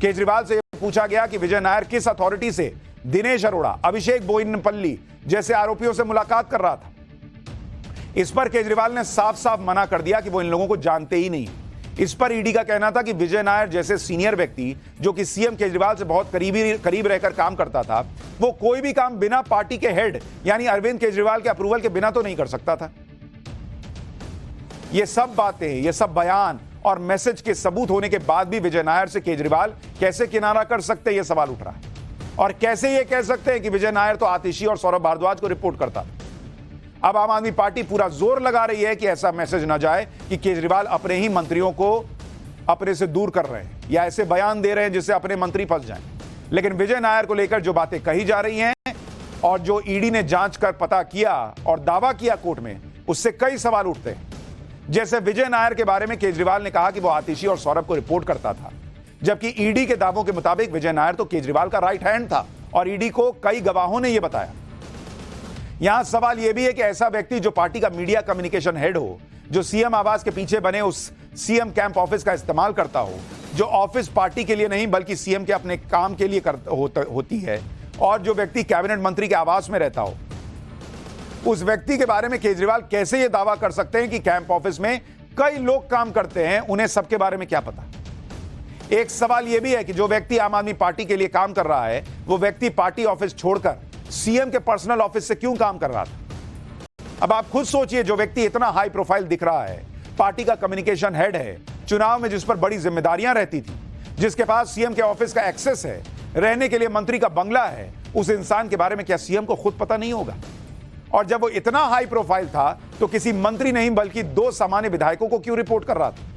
केजरीवाल से पूछा गया कि विजय नायर किस अथॉरिटी से दिनेश अरोड़ा, अभिषेक बोयनपल्ली जैसे आरोपियों से मुलाकात कर रहा था। इस पर केजरीवाल ने साफ साफ मना कर दिया कि वो इन लोगों को जानते ही नहीं। इस पर ईडी का कहना था कि विजय नायर जैसे सीनियर व्यक्ति जो कि सीएम केजरीवाल से बहुत करीब रहकर काम करता था, वो कोई भी काम बिना पार्टी के हेड यानी अरविंद केजरीवाल के अप्रूवल के बिना तो नहीं कर सकता था। ये सब बातें, ये सब बयान और मैसेज के सबूत होने के बाद भी विजय नायर से केजरीवाल कैसे किनारा कर सकते हैं, ये सवाल उठ रहा है। और कैसे ये कह सकते हैं कि विजय नायर तो आतिशी और सौरभ भारद्वाज को रिपोर्ट करता था। अब आम आदमी पार्टी पूरा जोर लगा रही है कि ऐसा मैसेज ना जाए कि केजरीवाल अपने ही मंत्रियों को अपने से दूर कर रहे हैं या ऐसे बयान दे रहे हैं जिससे अपने मंत्री फंस जाएं। लेकिन विजय नायर को लेकर जो बातें कही जा रही हैं और जो ईडी ने जांच कर पता किया और दावा किया कोर्ट में, उससे कई सवाल उठते हैं। जैसे विजय नायर के बारे में केजरीवाल ने कहा कि वो आतिशी और सौरभ को रिपोर्ट करता था, जबकि ईडी के दावों के मुताबिक विजय नायर तो केजरीवाल का राइट हैंड था और ईडी को कई गवाहों ने यह बताया। यहां सवाल यह भी है कि ऐसा व्यक्ति जो पार्टी का मीडिया कम्युनिकेशन हेड हो, जो सीएम आवास के पीछे बने उस सीएम कैंप ऑफिस का इस्तेमाल करता हो, जो ऑफिस पार्टी के लिए नहीं बल्कि सीएम के अपने काम के लिए होती है, और जो व्यक्ति कैबिनेट मंत्री के आवास में रहता हो, उस व्यक्ति के बारे में केजरीवाल कैसे यह दावा कर सकते हैं कि कैंप ऑफिस में कई लोग काम करते हैं, उन्हें सबके बारे में क्या पता? एक सवाल यह भी है कि जो व्यक्ति आम आदमी पार्टी के लिए काम कर रहा है, वो व्यक्ति पार्टी ऑफिस छोड़कर सीएम के पर्सनल ऑफिस से क्यों काम कर रहा था? अब आप खुद सोचिए, जो व्यक्ति इतना हाई प्रोफाइल दिख रहा है, पार्टी का कम्युनिकेशन हेड है, चुनाव में जिस पर बड़ी जिम्मेदारियां रहती थी, जिसके पास सीएम के ऑफिस का एक्सेस है, रहने के लिए मंत्री का बंगला है, उस इंसान के बारे में क्या सीएम को खुद पता नहीं होगा? और जब वो इतना हाई प्रोफाइल था तो किसी मंत्री नहीं बल्कि 2 सामान्य विधायकों को क्यों रिपोर्ट कर रहा था?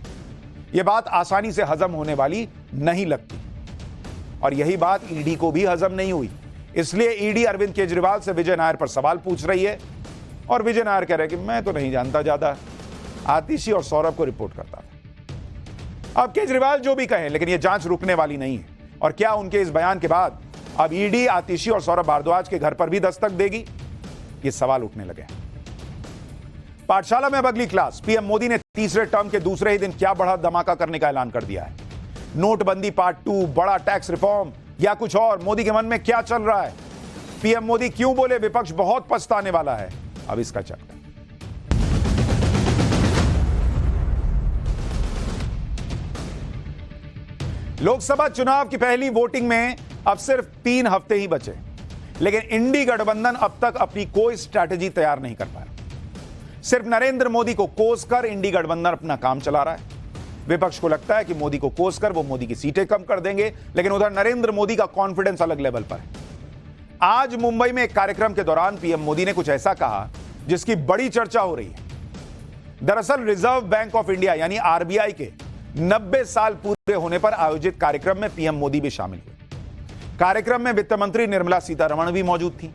यह बात आसानी से हजम होने वाली नहीं लगती और यही बात ईडी को भी हजम नहीं हुई। इसलिए ईडी अरविंद केजरीवाल से विजय नायर पर सवाल पूछ रही है और विजय नायर कह रहे हैं कि मैं तो नहीं जानता, ज्यादा आतिशी और सौरभ को रिपोर्ट करता था। अब केजरीवाल जो भी कहें, लेकिन यह जांच रुकने वाली नहीं है। और क्या उनके इस बयान के बाद अब ईडी आतिशी और सौरभ भारद्वाज के घर पर भी दस्तक देगी? ये सवाल उठने लगे। पाठशाला में अब अगली क्लास। पीएम मोदी ने तीसरे टर्म के दूसरे ही दिन क्या बड़ा धमाका करने का ऐलान कर दिया है। नोटबंदी पार्ट 2, बड़ा टैक्स रिफॉर्म या कुछ और? मोदी के मन में क्या चल रहा है? पीएम मोदी क्यों बोले विपक्ष बहुत पछताने वाला है? अब इसका चक्कर। लोकसभा चुनाव की पहली वोटिंग में अब सिर्फ 3 हफ्ते ही बचे, लेकिन इंडी गठबंधन अब तक अपनी कोई स्ट्रैटेजी तैयार नहीं कर पाया। सिर्फ नरेंद्र मोदी को कोसकर इंडी गठबंधन अपना काम चला रहा है। विपक्ष को लगता है कि मोदी को कोसकर वो मोदी की सीटें कम कर देंगे, लेकिन उधर नरेंद्र मोदी का कॉन्फिडेंस अलग लेवल पर है। आज मुंबई में एक कार्यक्रम के दौरान पीएम मोदी ने कुछ ऐसा कहा जिसकी बड़ी चर्चा हो रही है। दरअसल रिजर्व बैंक ऑफ इंडिया यानी आरबीआई के 90 साल पूरे होने पर आयोजित कार्यक्रम में पीएम मोदी भी शामिल हुए। कार्यक्रम में वित्त मंत्री निर्मला सीतारमण भी मौजूद थी।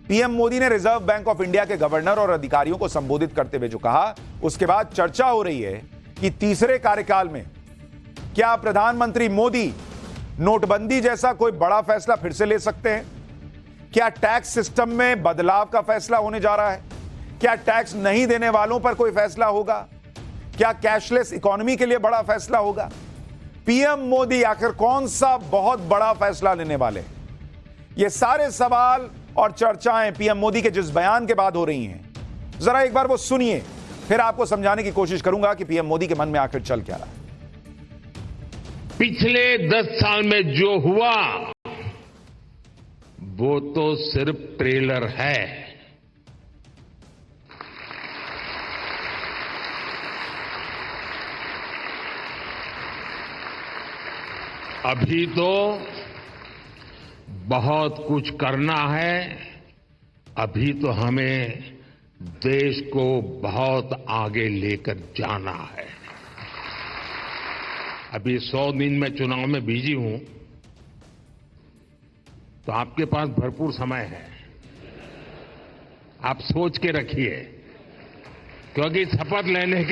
पीएम मोदी ने रिजर्व बैंक ऑफ इंडिया के गवर्नर और अधिकारियों को संबोधित करते हुए जो कहा, उसके बाद चर्चा हो रही है कि तीसरे कार्यकाल में क्या प्रधानमंत्री मोदी नोटबंदी जैसा कोई बड़ा फैसला फिर से ले सकते हैं? क्या टैक्स सिस्टम में बदलाव का फैसला होने जा रहा है? क्या टैक्स नहीं देने वालों पर कोई फैसला होगा? क्या कैशलेस इकोनॉमी के लिए बड़ा फैसला होगा? पीएम मोदी आखिर कौन सा बहुत बड़ा फैसला लेने वाले हैं? ये सारे सवाल और चर्चाएं पीएम मोदी के जिस बयान के बाद हो रही हैं, जरा एक बार वो सुनिए, फिर आपको समझाने की कोशिश करूंगा कि पीएम मोदी के मन में आखिर चल क्या रहा है। पिछले 10 साल में जो हुआ वो तो सिर्फ ट्रेलर है। अभी तो बहुत कुछ करना है। अभी तो हमें देश को बहुत आगे लेकर जाना है। अभी 100 दिन में चुनाव में बिजी हूं, तो आपके पास भरपूर समय है। आप सोच के रखिए, क्योंकि शपथ लेने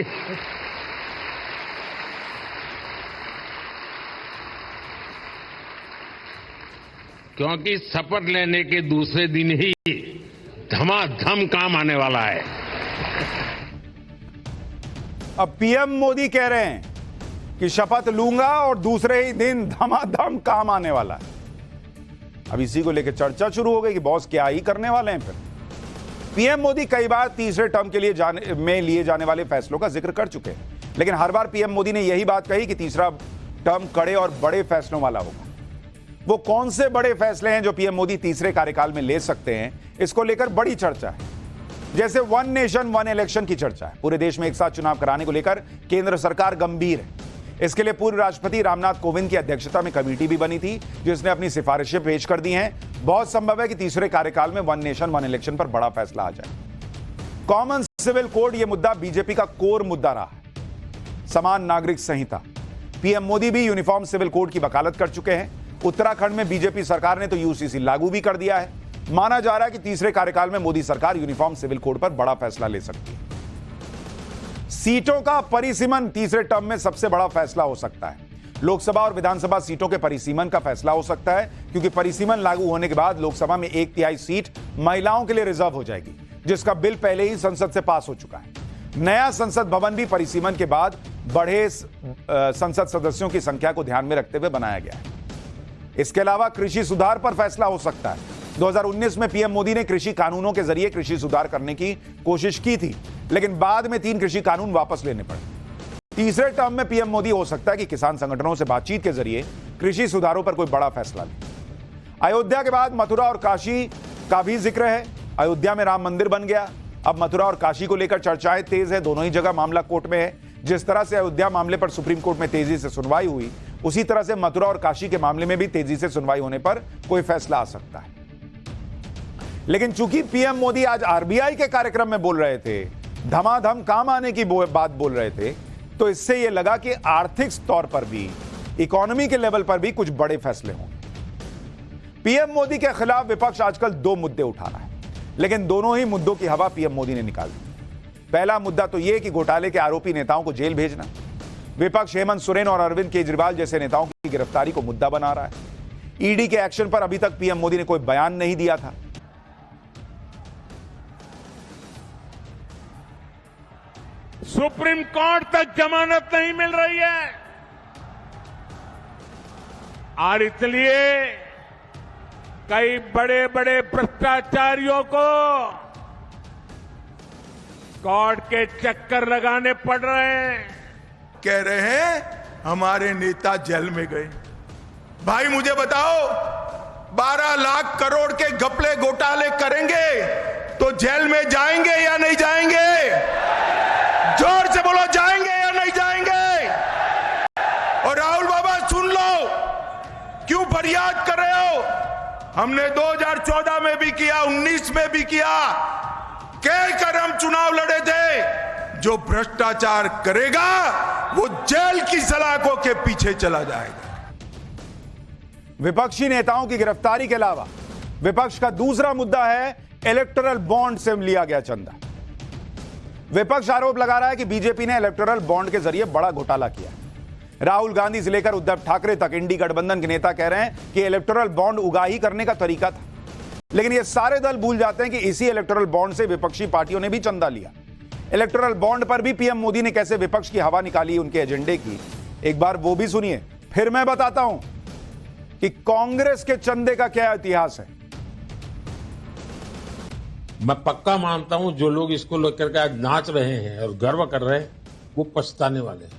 के दूसरे दिन ही धमाधम काम आने वाला है। अब पीएम मोदी कह रहे हैं कि शपथ लूंगा और दूसरे ही दिन धमाधम काम आने वाला है। अब इसी को लेकर चर्चा शुरू हो गई कि बॉस क्या ही करने वाले हैं। फिर पीएम मोदी कई बार तीसरे टर्म के लिए लिए जाने वाले फैसलों का जिक्र कर चुके हैं, लेकिन हर बार पीएम मोदी ने यही बात कही कि तीसरा टर्म कड़े और बड़े फैसलों वाला होगा। वो कौन से बड़े फैसले हैं जो पीएम मोदी तीसरे कार्यकाल में ले सकते हैं, इसको लेकर बड़ी चर्चा है। जैसे वन नेशन वन इलेक्शन की चर्चा है। पूरे देश में एक साथ चुनाव कराने को लेकर केंद्र सरकार गंभीर है। इसके लिए पूर्व राष्ट्रपति रामनाथ कोविंद की अध्यक्षता में कमेटी भी बनी थी, जिसने अपनी सिफारिशें पेश कर दी हैं। बहुत संभव है कि तीसरे कार्यकाल में वन नेशन वन इलेक्शन पर बड़ा फैसला आ जाए। कॉमन सिविल कोड यह मुद्दा बीजेपी का कोर मुद्दा रहा है। समान नागरिक संहिता, पीएम मोदी भी यूनिफॉर्म सिविल कोड की वकालत कर चुके हैं। उत्तराखंड में बीजेपी सरकार ने तो यूसीसी लागू भी कर दिया है। माना जा रहा है कि तीसरे कार्यकाल में मोदी सरकार यूनिफॉर्म सिविल कोड पर बड़ा फैसला ले सकती है। सीटों का परिसीमन तीसरे टर्म में सबसे बड़ा फैसला हो सकता है। लोकसभा और विधानसभा सीटों के परिसीमन का फैसला हो सकता है, क्योंकि परिसीमन लागू होने के बाद लोकसभा में 1/3 सीट महिलाओं के लिए रिजर्व हो जाएगी, जिसका बिल पहले ही संसद से पास हो चुका है। नया संसद भवन भी परिसीमन के बाद बढ़े संसद सदस्यों की संख्या को ध्यान में रखते हुए बनाया गया है। इसके अलावा कृषि सुधार पर फैसला हो सकता है। 2019 में पीएम मोदी ने कृषि कानूनों के जरिए कृषि सुधार करने की कोशिश की थी, लेकिन बाद में 3 कृषि कानून वापस लेने पड़े। तीसरे टर्म में पीएम मोदी हो सकता है कि किसान संगठनों से बातचीत के जरिए कृषि सुधारों पर कोई बड़ा फैसला ले। अयोध्या के बाद मथुरा और काशी का भी जिक्र है। अयोध्या में राम मंदिर बन गया। अब मथुरा और काशी को लेकर चर्चाएं तेज है। दोनों ही जगह मामला कोर्ट में है। जिस तरह से अयोध्या मामले पर सुप्रीम कोर्ट में तेजी से सुनवाई हुई, उसी तरह से मथुरा और काशी के मामले में भी तेजी से सुनवाई होने पर कोई फैसला आ सकता है। लेकिन चूंकि पीएम मोदी आज आरबीआई के कार्यक्रम में बोल रहे थे, धमाधम काम आने की बात बोल रहे थे, तो इससे यह लगा कि आर्थिक तौर पर भी, इकोनॉमी के लेवल पर भी कुछ बड़े फैसले होंगे। पीएम मोदी के खिलाफ विपक्ष आजकल 2 मुद्दे उठा रहा है, लेकिन दोनों ही मुद्दों की हवा पीएम मोदी ने निकाल दी। पहला मुद्दा तो यह कि घोटाले के आरोपी नेताओं को जेल भेजना। विपक्ष हेमंत सोरेन और अरविंद केजरीवाल जैसे नेताओं की गिरफ्तारी को मुद्दा बना रहा है। ईडी के एक्शन पर अभी तक पीएम मोदी ने कोई बयान नहीं दिया था। सुप्रीम कोर्ट तक जमानत नहीं मिल रही है, और इसलिए कई बड़े बड़े भ्रष्टाचारियों को कोर्ट के चक्कर लगाने पड़ रहे हैं। कह रहे हैं हमारे नेता जेल में गए। भाई मुझे बताओ, 12 लाख करोड़ के घपले घोटाले करेंगे तो जेल में जाएंगे या नहीं जाएंगे? जोर से बोलो, जाएंगे या नहीं जाएंगे? और राहुल बाबा सुन लो, क्यों फरियाद कर रहे हो? हमने 2014 में भी किया, 19 में भी किया, कहकर हम चुनाव लड़े थे। जो भ्रष्टाचार करेगा वो जेल की सलाखों के पीछे चला जाएगा। विपक्षी नेताओं की गिरफ्तारी के अलावा विपक्ष का दूसरा मुद्दा है इलेक्टोरल बॉन्ड से लिया गया चंदा। विपक्ष आरोप लगा रहा है कि बीजेपी ने इलेक्टोरल बॉन्ड के जरिए बड़ा घोटाला किया। राहुल गांधी से लेकर उद्धव ठाकरे तक इंडी गठबंधन के नेता कह रहे हैं कि इलेक्टोरल बॉन्ड उगाही करने का तरीका था। लेकिन ये सारे दल भूल जाते हैं कि इसी इलेक्टोरल बॉन्ड से विपक्षी पार्टियों ने भी चंदा लिया। इलेक्टोरल बॉन्ड पर भी पीएम मोदी ने कैसे विपक्ष की हवा निकाली उनके एजेंडे की, एक बार वो भी सुनिए। फिर मैं बताता हूं कि कांग्रेस के चंदे का क्या इतिहास है। मैं पक्का मानता हूं जो लोग इसको लेकर के आज नाच रहे हैं और गर्व कर रहे हैं वो पछताने वाले हैं।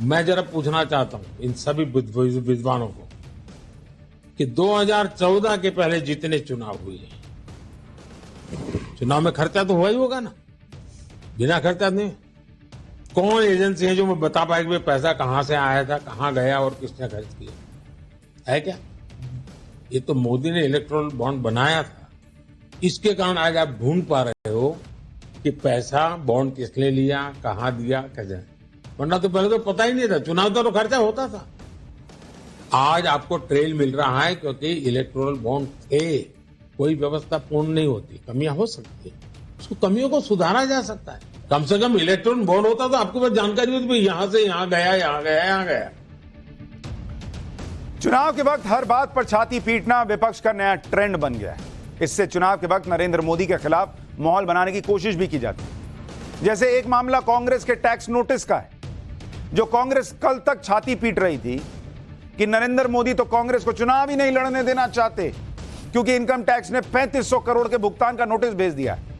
मैं जरा पूछना चाहता हूं इन सभी विद्वानों को कि 2014 के पहले जितने चुनाव हुए, चुनाव में खर्चा तो हुआ ही होगा ना, बिना खर्चा नहीं। कौन एजेंसी है जो मैं बता पाए कि पैसा कहां से आया था, कहां गया और किसने खर्च किया है? क्या ये तो मोदी ने इलेक्ट्रॉल बॉन्ड बनाया था, इसके कारण आज आप ढूंढ पा रहे हो कि पैसा बॉन्ड किसने लिया, कहां दिया, कैसे। वरना तो पहले तो पता ही नहीं था, चुनाव तो खर्चा होता था। आज आपको ट्रेल मिल रहा है क्योंकि इलेक्टोरल बॉन्ड थे। कोई व्यवस्था पूर्ण नहीं होती, कमियां हो सकती है, उसको कमियों को सुधारा जा सकता है। कम से कम इलेक्ट्रॉनिक बॉन्ड होता तो आपको बस जानकारी होती, यहां से यहां गया, यहां गया, यहां गया। चुनाव के वक्त हर बात पर छाती पीटना विपक्ष का नया ट्रेंड बन गया है। इससे चुनाव के वक्त नरेंद्र मोदी के खिलाफ माहौल बनाने की कोशिश भी की जाती है। जैसे एक मामला कांग्रेस के टैक्स नोटिस का है, जो कांग्रेस कल तक छाती पीट रही थी कि नरेंद्र मोदी तो कांग्रेस को चुनाव ही नहीं लड़ने देना चाहते क्योंकि इनकम टैक्स ने 3500 करोड़ के भुगतान का नोटिस भेज दिया है।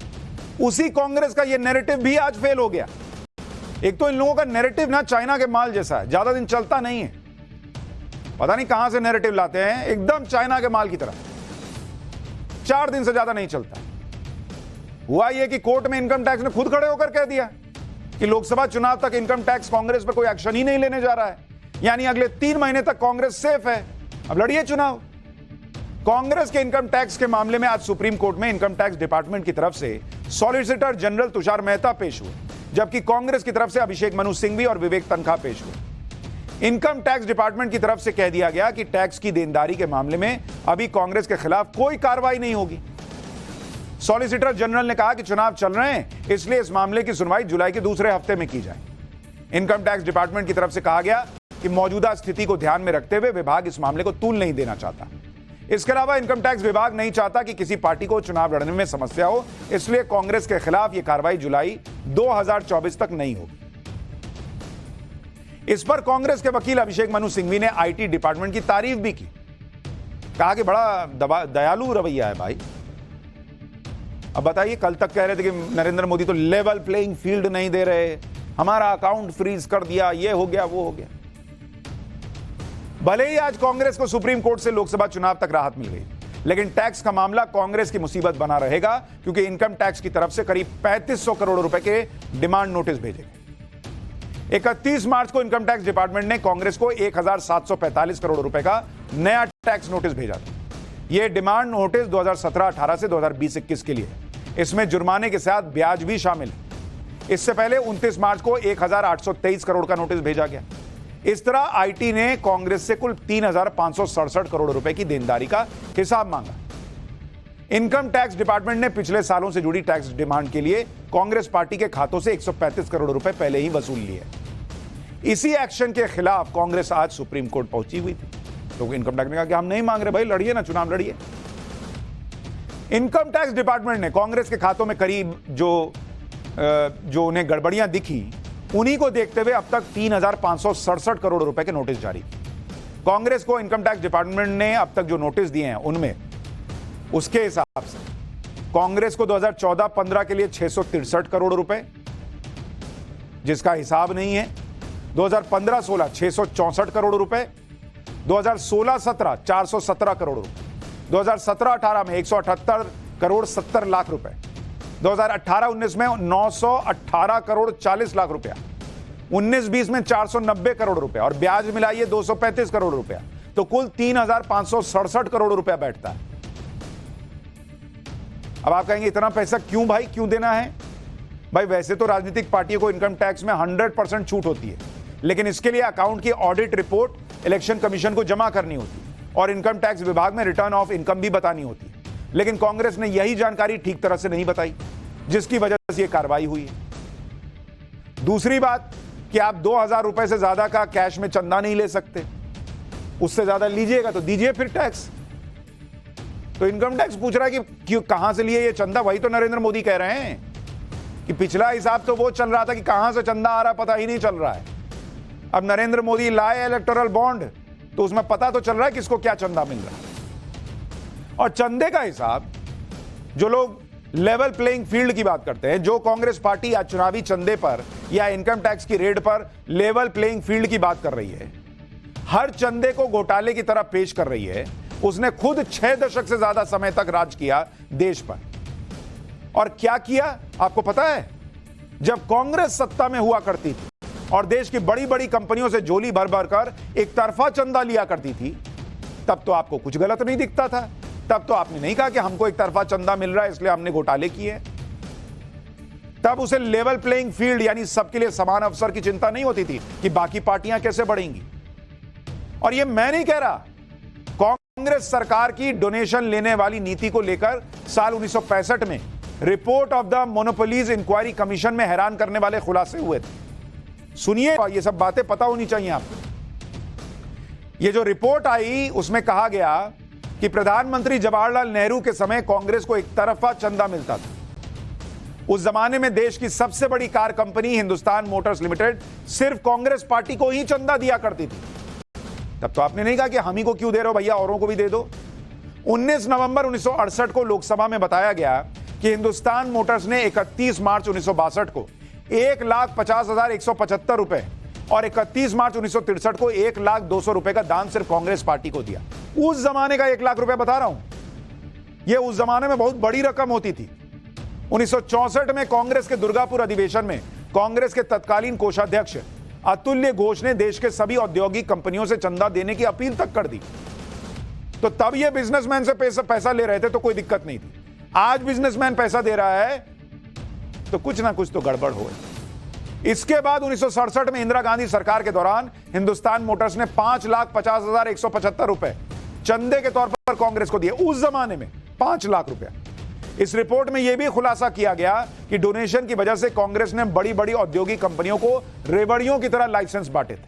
उसी कांग्रेस का यह नैरेटिव भी आज फेल हो गया। एक तो इन लोगों का नैरेटिव ना चाइना के माल जैसा है, ज्यादा दिन चलता नहीं है। पता नहीं कहां से नैरेटिव लाते हैं, एकदम चाइना के माल की तरह, 4 दिन से ज्यादा नहीं चलता। हुआ यह कि कोर्ट में इनकम टैक्स ने खुद खड़े होकर कह दिया कि लोकसभा चुनाव तक इनकम टैक्स कांग्रेस पर कोई एक्शन ही नहीं लेने जा रहा है, यानी अगले 3 महीने तक कांग्रेस सेफ है, अब लड़िए चुनाव। कांग्रेस के इनकम टैक्स के मामले में आज सुप्रीम कोर्ट में इनकम टैक्स डिपार्टमेंट की तरफ से सॉलिसिटर जनरल तुषार मेहता पेश हुए, जबकि कांग्रेस की तरफ से अभिषेक मनु सिंघवी और विवेक तन्खा पेश हुए। इनकम टैक्स डिपार्टमेंट की तरफ से कह दिया गया कि टैक्स की देनदारी के मामले में अभी कांग्रेस के खिलाफ कोई कार्रवाई नहीं होगी। सॉलिसिटर जनरल ने कहा कि चुनाव चल रहे हैं, इसलिए इस मामले की सुनवाई जुलाई के दूसरे हफ्ते में की जाए। इनकम टैक्स डिपार्टमेंट की तरफ से कहा गया कि मौजूदा स्थिति को ध्यान में रखते हुए विभाग इस मामले को तूल नहीं देना चाहता। इसके अलावा इनकम टैक्स विभाग नहीं चाहता कि किसी पार्टी को चुनाव लड़ने में समस्या हो, इसलिए कांग्रेस के खिलाफ यह कार्रवाई जुलाई 2024 तक नहीं होगी। इस पर कांग्रेस के वकील अभिषेक मनु सिंघवी ने आईटी डिपार्टमेंट की तारीफ भी की, कहा कि बड़ा दयालु रवैया है भाई। अब बताइए, कल तक कह रहे थे कि नरेंद्र मोदी तो लेवल प्लेइंग फील्ड नहीं दे रहे, हमारा अकाउंट फ्रीज कर दिया, ये हो गया वो हो गया। भले ही आज कांग्रेस को सुप्रीम कोर्ट से लोकसभा चुनाव तक राहत मिल गई, लेकिन टैक्स का मामला कांग्रेस की मुसीबत बना रहेगा क्योंकि इनकम टैक्स की तरफ से करीब 3500 करोड़ रुपए के डिमांड नोटिस भेजे गए। 31 मार्च को इनकम टैक्स डिपार्टमेंट ने कांग्रेस को 1745 करोड़ रुपए का नया टैक्स नोटिस भेजा था। यह डिमांड नोटिस 2017-18 से 2020-21 के लिए है। इसमें जुर्माने के साथ ब्याज भी शामिल है। इससे पहले 29 मार्च को 1823 करोड़ का नोटिस भेजा गया। इस तरह आईटी ने कांग्रेस से कुल 3567 करोड़ रुपए की देनदारी का हिसाब मांगा। इनकम टैक्स डिपार्टमेंट ने पिछले सालों से जुड़ी टैक्स डिमांड के लिए कांग्रेस पार्टी के खातों से 135 करोड़ रुपए पहले ही वसूल लिए। इसी एक्शन के खिलाफ कांग्रेस आज सुप्रीम कोर्ट पहुंची हुई थी, तो इनकम टैक्स ने कहा कि हम नहीं मांग रहे भाई, लड़िए ना, चुनाव लड़िए। इनकम टैक्स डिपार्टमेंट ने कांग्रेस के खातों में करीब जो उन्हें गड़बड़ियां दिखी, उन्हीं को देखते हुए अब तक 3567 करोड़ रुपए के नोटिस जारी किए। कांग्रेस को इनकम टैक्स डिपार्टमेंट ने अब तक जो नोटिस दिए हैं उनमें उसके हिसाब से कांग्रेस को 2014-15 के लिए 663 करोड़ रुपए, जिसका हिसाब नहीं है। 2015-16 664 करोड़ रुपए, 2016-17 417 करोड़ रुपए, 2017-18 में 178 करोड़ 70 लाख रुपए, 2018-19 में 918 करोड़ 40 लाख रुपया, 19-20 में 490 करोड़ रुपया और ब्याज मिलाइए 235 करोड़ रुपया, तो कुल 3567 करोड़ रुपया बैठता है। अब आप कहेंगे इतना पैसा क्यों भाई, क्यों देना है? भाई वैसे तो राजनीतिक पार्टियों को इनकम टैक्स में 100% छूट होती है, लेकिन इसके लिए अकाउंट की ऑडिट रिपोर्ट इलेक्शन कमीशन को जमा करनी होती है और इनकम टैक्स विभाग में रिटर्न ऑफ इनकम भी बतानी होती है। लेकिन कांग्रेस ने यही जानकारी ठीक तरह से नहीं बताई, जिसकी वजह से यह कार्रवाई हुई है। दूसरी बात कि आप 2000 रुपए से ज्यादा का कैश में चंदा नहीं ले सकते, उससे ज्यादा लीजिएगा तो दीजिए फिर टैक्स। तो इनकम टैक्स पूछ रहा है कि क्यों, कहां से लिए ये चंदा? वही तो नरेंद्र मोदी कह रहे हैं कि पिछला हिसाब तो वो चल रहा था कि कहां से चंदा आ रहा पता ही नहीं चल रहा है। अब नरेंद्र मोदी लाए इलेक्टोरल बॉन्ड, तो उसमें पता तो चल रहा है किसको क्या चंदा मिल रहा है। और चंदे का हिसाब, जो लोग लेवल प्लेइंग फील्ड की बात करते हैं, जो कांग्रेस पार्टी या चुनावी चंदे पर या इनकम टैक्स की रेड पर लेवल प्लेइंग फील्ड की बात कर रही है, हर चंदे को घोटाले की तरह पेश कर रही है। उसने खुद 6 दशक से ज्यादा समय तक राज किया देश पर। और क्या किया आपको पता है? जब कांग्रेस सत्ता में हुआ करती थी और देश की बड़ी बड़ी कंपनियों से झोली भर भर कर एक तरफा चंदा लिया करती थी, तब तो आपको कुछ गलत नहीं दिखता था। तब तो आपने नहीं कहा कि हमको एक तरफा चंदा मिल रहा है इसलिए हमने घोटाले किए। तब उसे लेवल प्लेइंग फील्ड यानी सबके लिए समान अवसर की चिंता नहीं होती थी कि बाकी पार्टियां कैसे बढ़ेंगी। और यह मैं नहीं कह रहा, कांग्रेस सरकार की डोनेशन लेने वाली नीति को लेकर साल 1965 में report of the monopolies inquiry commission में हैरान करने वाले खुलासे हुए थे। सुनिए, ये सब बातें पता होनी चाहिए आपको। ये जो रिपोर्ट आई उसमें कहा गया कि प्रधानमंत्री जवाहरलाल नेहरू के समय कांग्रेस को एक तरफा चंदा मिलता था। उस जमाने में देश की सबसे बड़ी car company Hindustan Motors limited सिर्फ कांग्रेस पार्टी को ही चंदा दिया करती थी। तब तो आपने नहीं कहा कि हम ही को क्यों दे रहे हो भैया, औरों को भी दे दो। 19 नवंबर 1968 को लोकसभा में बताया गया कि हिंदुस्तान मोटर्स ने 31 मार्च 1962 को 1,50,175 रुपए और 31 मार्च 1963 को 1,02,000 रुपए का दान सिर्फ कांग्रेस पार्टी को दिया। उस जमाने का 1 लाख रुपए बता रहा हूं, यह उस जमाने में बहुत बड़ी रकम होती थी। 1964 में कांग्रेस के दुर्गापुर अधिवेशन में कांग्रेस के तत्कालीन कोषाध्यक्ष अतुल्य घोष ने देश के सभी औद्योगिक कंपनियों से चंदा देने की अपील तक कर दी। तो तब ये बिजनेसमैन से पैसा ले रहे थे तो कोई दिक्कत नहीं थी। आज बिजनेसमैन पैसा दे रहा है तो कुछ ना कुछ तो गड़बड़ हो। इसके बाद 1967 में इंदिरा गांधी सरकार के दौरान हिंदुस्तान मोटर्स ने 5,50,175 रुपए चंदे के तौर पर कांग्रेस को दिए। उस जमाने में 5 लाख रुपया। इस रिपोर्ट में यह भी खुलासा किया गया कि डोनेशन की वजह से कांग्रेस ने बड़ी बड़ी औद्योगिक कंपनियों को रेवड़ियों की तरह लाइसेंस बांटे थे।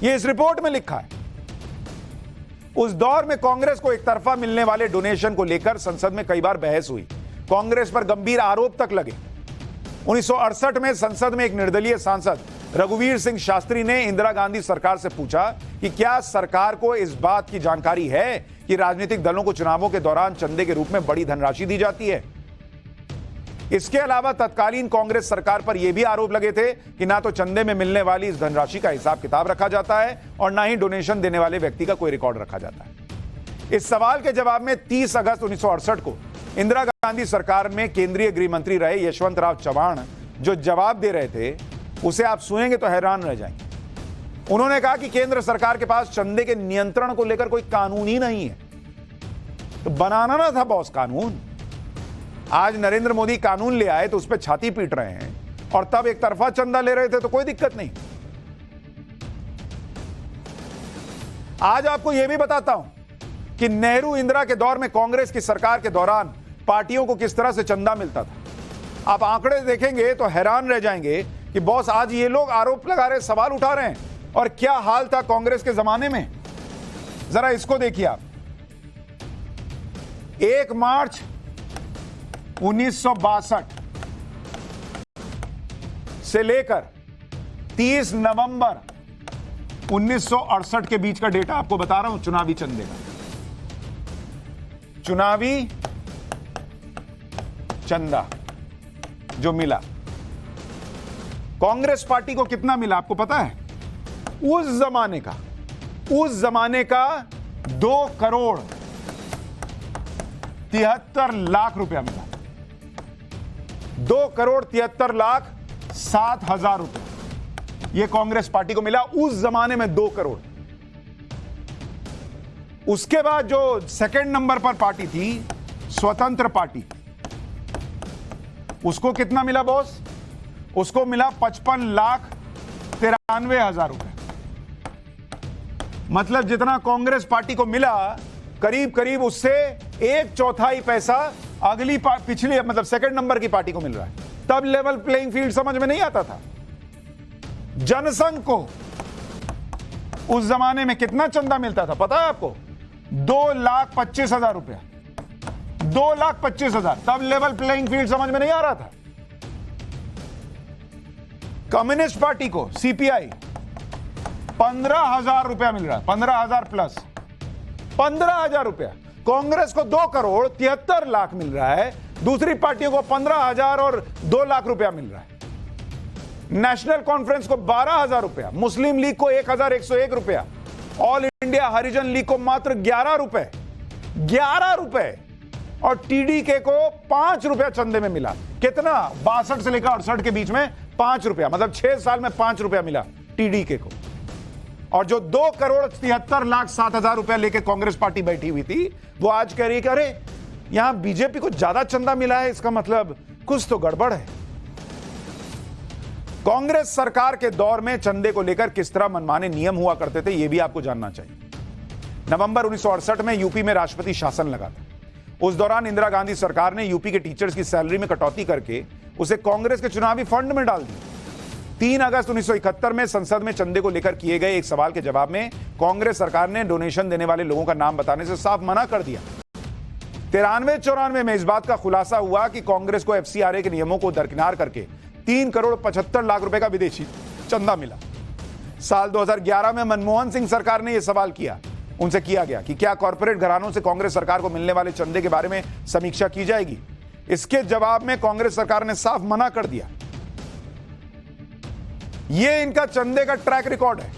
यह इस रिपोर्ट में लिखा है। उस दौर में कांग्रेस को एक तरफा मिलने वाले डोनेशन को लेकर संसद में कई बार बहस हुई, कांग्रेस पर गंभीर आरोप तक लगे। 1968 में संसद में एक निर्दलीय सांसद रघुवीर सिंह शास्त्री ने इंदिरा गांधी सरकार से पूछा कि क्या सरकार को इस बात की जानकारी है कि राजनीतिक दलों को चुनावों के दौरान चंदे के रूप में बड़ी धनराशि दी जाती है। इसके अलावा तत्कालीन कांग्रेस सरकार पर यह भी आरोप लगे थे कि ना तो चंदे में मिलने वाली इस धनराशि का हिसाब किताब रखा जाता है और ना ही डोनेशन देने वाले व्यक्ति का कोई रिकॉर्ड रखा जाता है। इस सवाल के जवाब में 30 अगस्त 1968 को इंदिरा गांधी सरकार में केंद्रीय गृह मंत्री रहे यशवंत राव चव्हाण जो जवाब दे रहे थे, उसे आप सुनेंगे तो हैरान रह जाएंगे। उन्होंने कहा कि केंद्र सरकार के पास चंदे के नियंत्रण को लेकर कोई कानून ही नहीं है, तो बनाना ना था बॉस कानून। आज नरेंद्र मोदी कानून ले आए तो उस पर छाती पीट रहे हैं, और तब एक तरफा चंदा ले रहे थे तो कोई दिक्कत नहीं। आज आपको यह भी बताता हूं कि नेहरू इंदिरा के दौर में कांग्रेस की सरकार के दौरान पार्टियों को किस तरह से चंदा मिलता था। आप आंकड़े देखेंगे तो हैरान रह जाएंगे कि बॉस आज ये लोग आरोप लगा रहे, सवाल उठा रहे हैं, और क्या हाल था कांग्रेस के जमाने में। जरा इसको देखिए आप। 1 मार्च 1962 से लेकर 30 नवंबर 1968 के बीच का डेटा आपको बता रहा हूं चुनावी चंदे का। चुनावी चंदा जो मिला कांग्रेस पार्टी को कितना मिला आपको पता है? उस जमाने का 2,73,00,000 रुपया मिला। 2,73,07,000 रुपए यह कांग्रेस पार्टी को मिला उस जमाने में। 2 करोड़। उसके बाद जो सेकंड नंबर पर पार्टी थी स्वतंत्र पार्टी, उसको कितना मिला बॉस? उसको मिला 55,93,000 रुपए। मतलब जितना कांग्रेस पार्टी को मिला करीब करीब उससे 1/4 पैसा अगली पिछली मतलब सेकंड नंबर की पार्टी को मिल रहा है। तब लेवल प्लेइंग फील्ड समझ में नहीं आता था। जनसंघ को उस जमाने में कितना चंदा मिलता था पता है आपको? 2,25,000 रुपया। 2,25,000। तब लेवल प्लेइंग फील्ड समझ में नहीं आ रहा था। कम्युनिस्ट पार्टी को सीपीआई 15,000 रुपया मिल रहा है, 15,000 प्लस 15,000 रुपया। कांग्रेस को 2 करोड़ 73 लाख मिल रहा है, दूसरी पार्टियों को 15,000 और 2 लाख रुपया मिल रहा है। नेशनल कॉन्फ्रेंस को 12,000 रुपया, मुस्लिम लीग को 1,101 रुपया, ऑल इंडिया हरिजन लीग को मात्र 11 रुपए, 11 रुपए, और टीडीके को 5 रुपया चंदे में मिला। कितना? 62 से लेकर 68 के बीच में 5 रुपया, मतलब 6 साल में 5 रुपया मिला टीडीके को। और जो 2 करोड़ 73 लाख 7 हजार रुपया लेके कांग्रेस पार्टी बैठी हुई थी, वो आज कह रही है कि अरे यहां बीजेपी को ज्यादा चंदा मिला है, इसका मतलब कुछ तो गड़बड़ है। कांग्रेस सरकार के दौर में चंदे को लेकर किस तरह मनमाने नियम हुआ करते थे, यह भी आपको जानना चाहिए। नवंबर 1968 में यूपी में राष्ट्रपति शासन लगा था। उस दौरान इंदिरा गांधी सरकार ने यूपी के टीचर्स की सैलरी में कटौती करके उसे कांग्रेस के चुनावी फंड में डाल दिया। 3 अगस्त 1971 में संसद में चंदे को लेकर किए गए एक सवाल के जवाब में कांग्रेस सरकार ने डोनेशन देने वाले लोगों का नाम बताने से साफ मना कर दिया। 93-94 में इस बात का खुलासा हुआ कि कांग्रेस को एफसीआरए के नियमों को दरकिनार करके 3 करोड़ 75 लाख रुपए का विदेशी चंदा मिला। साल 2011 में मनमोहन सिंह सरकार ने यह सवाल किया, उनसे किया गया कि क्या कॉर्पोरेट घरानों से कांग्रेस सरकार को मिलने वाले चंदे के बारे में समीक्षा की जाएगी। इसके जवाब में कांग्रेस सरकार ने साफ मना कर दिया। यह इनका चंदे का ट्रैक रिकॉर्ड है,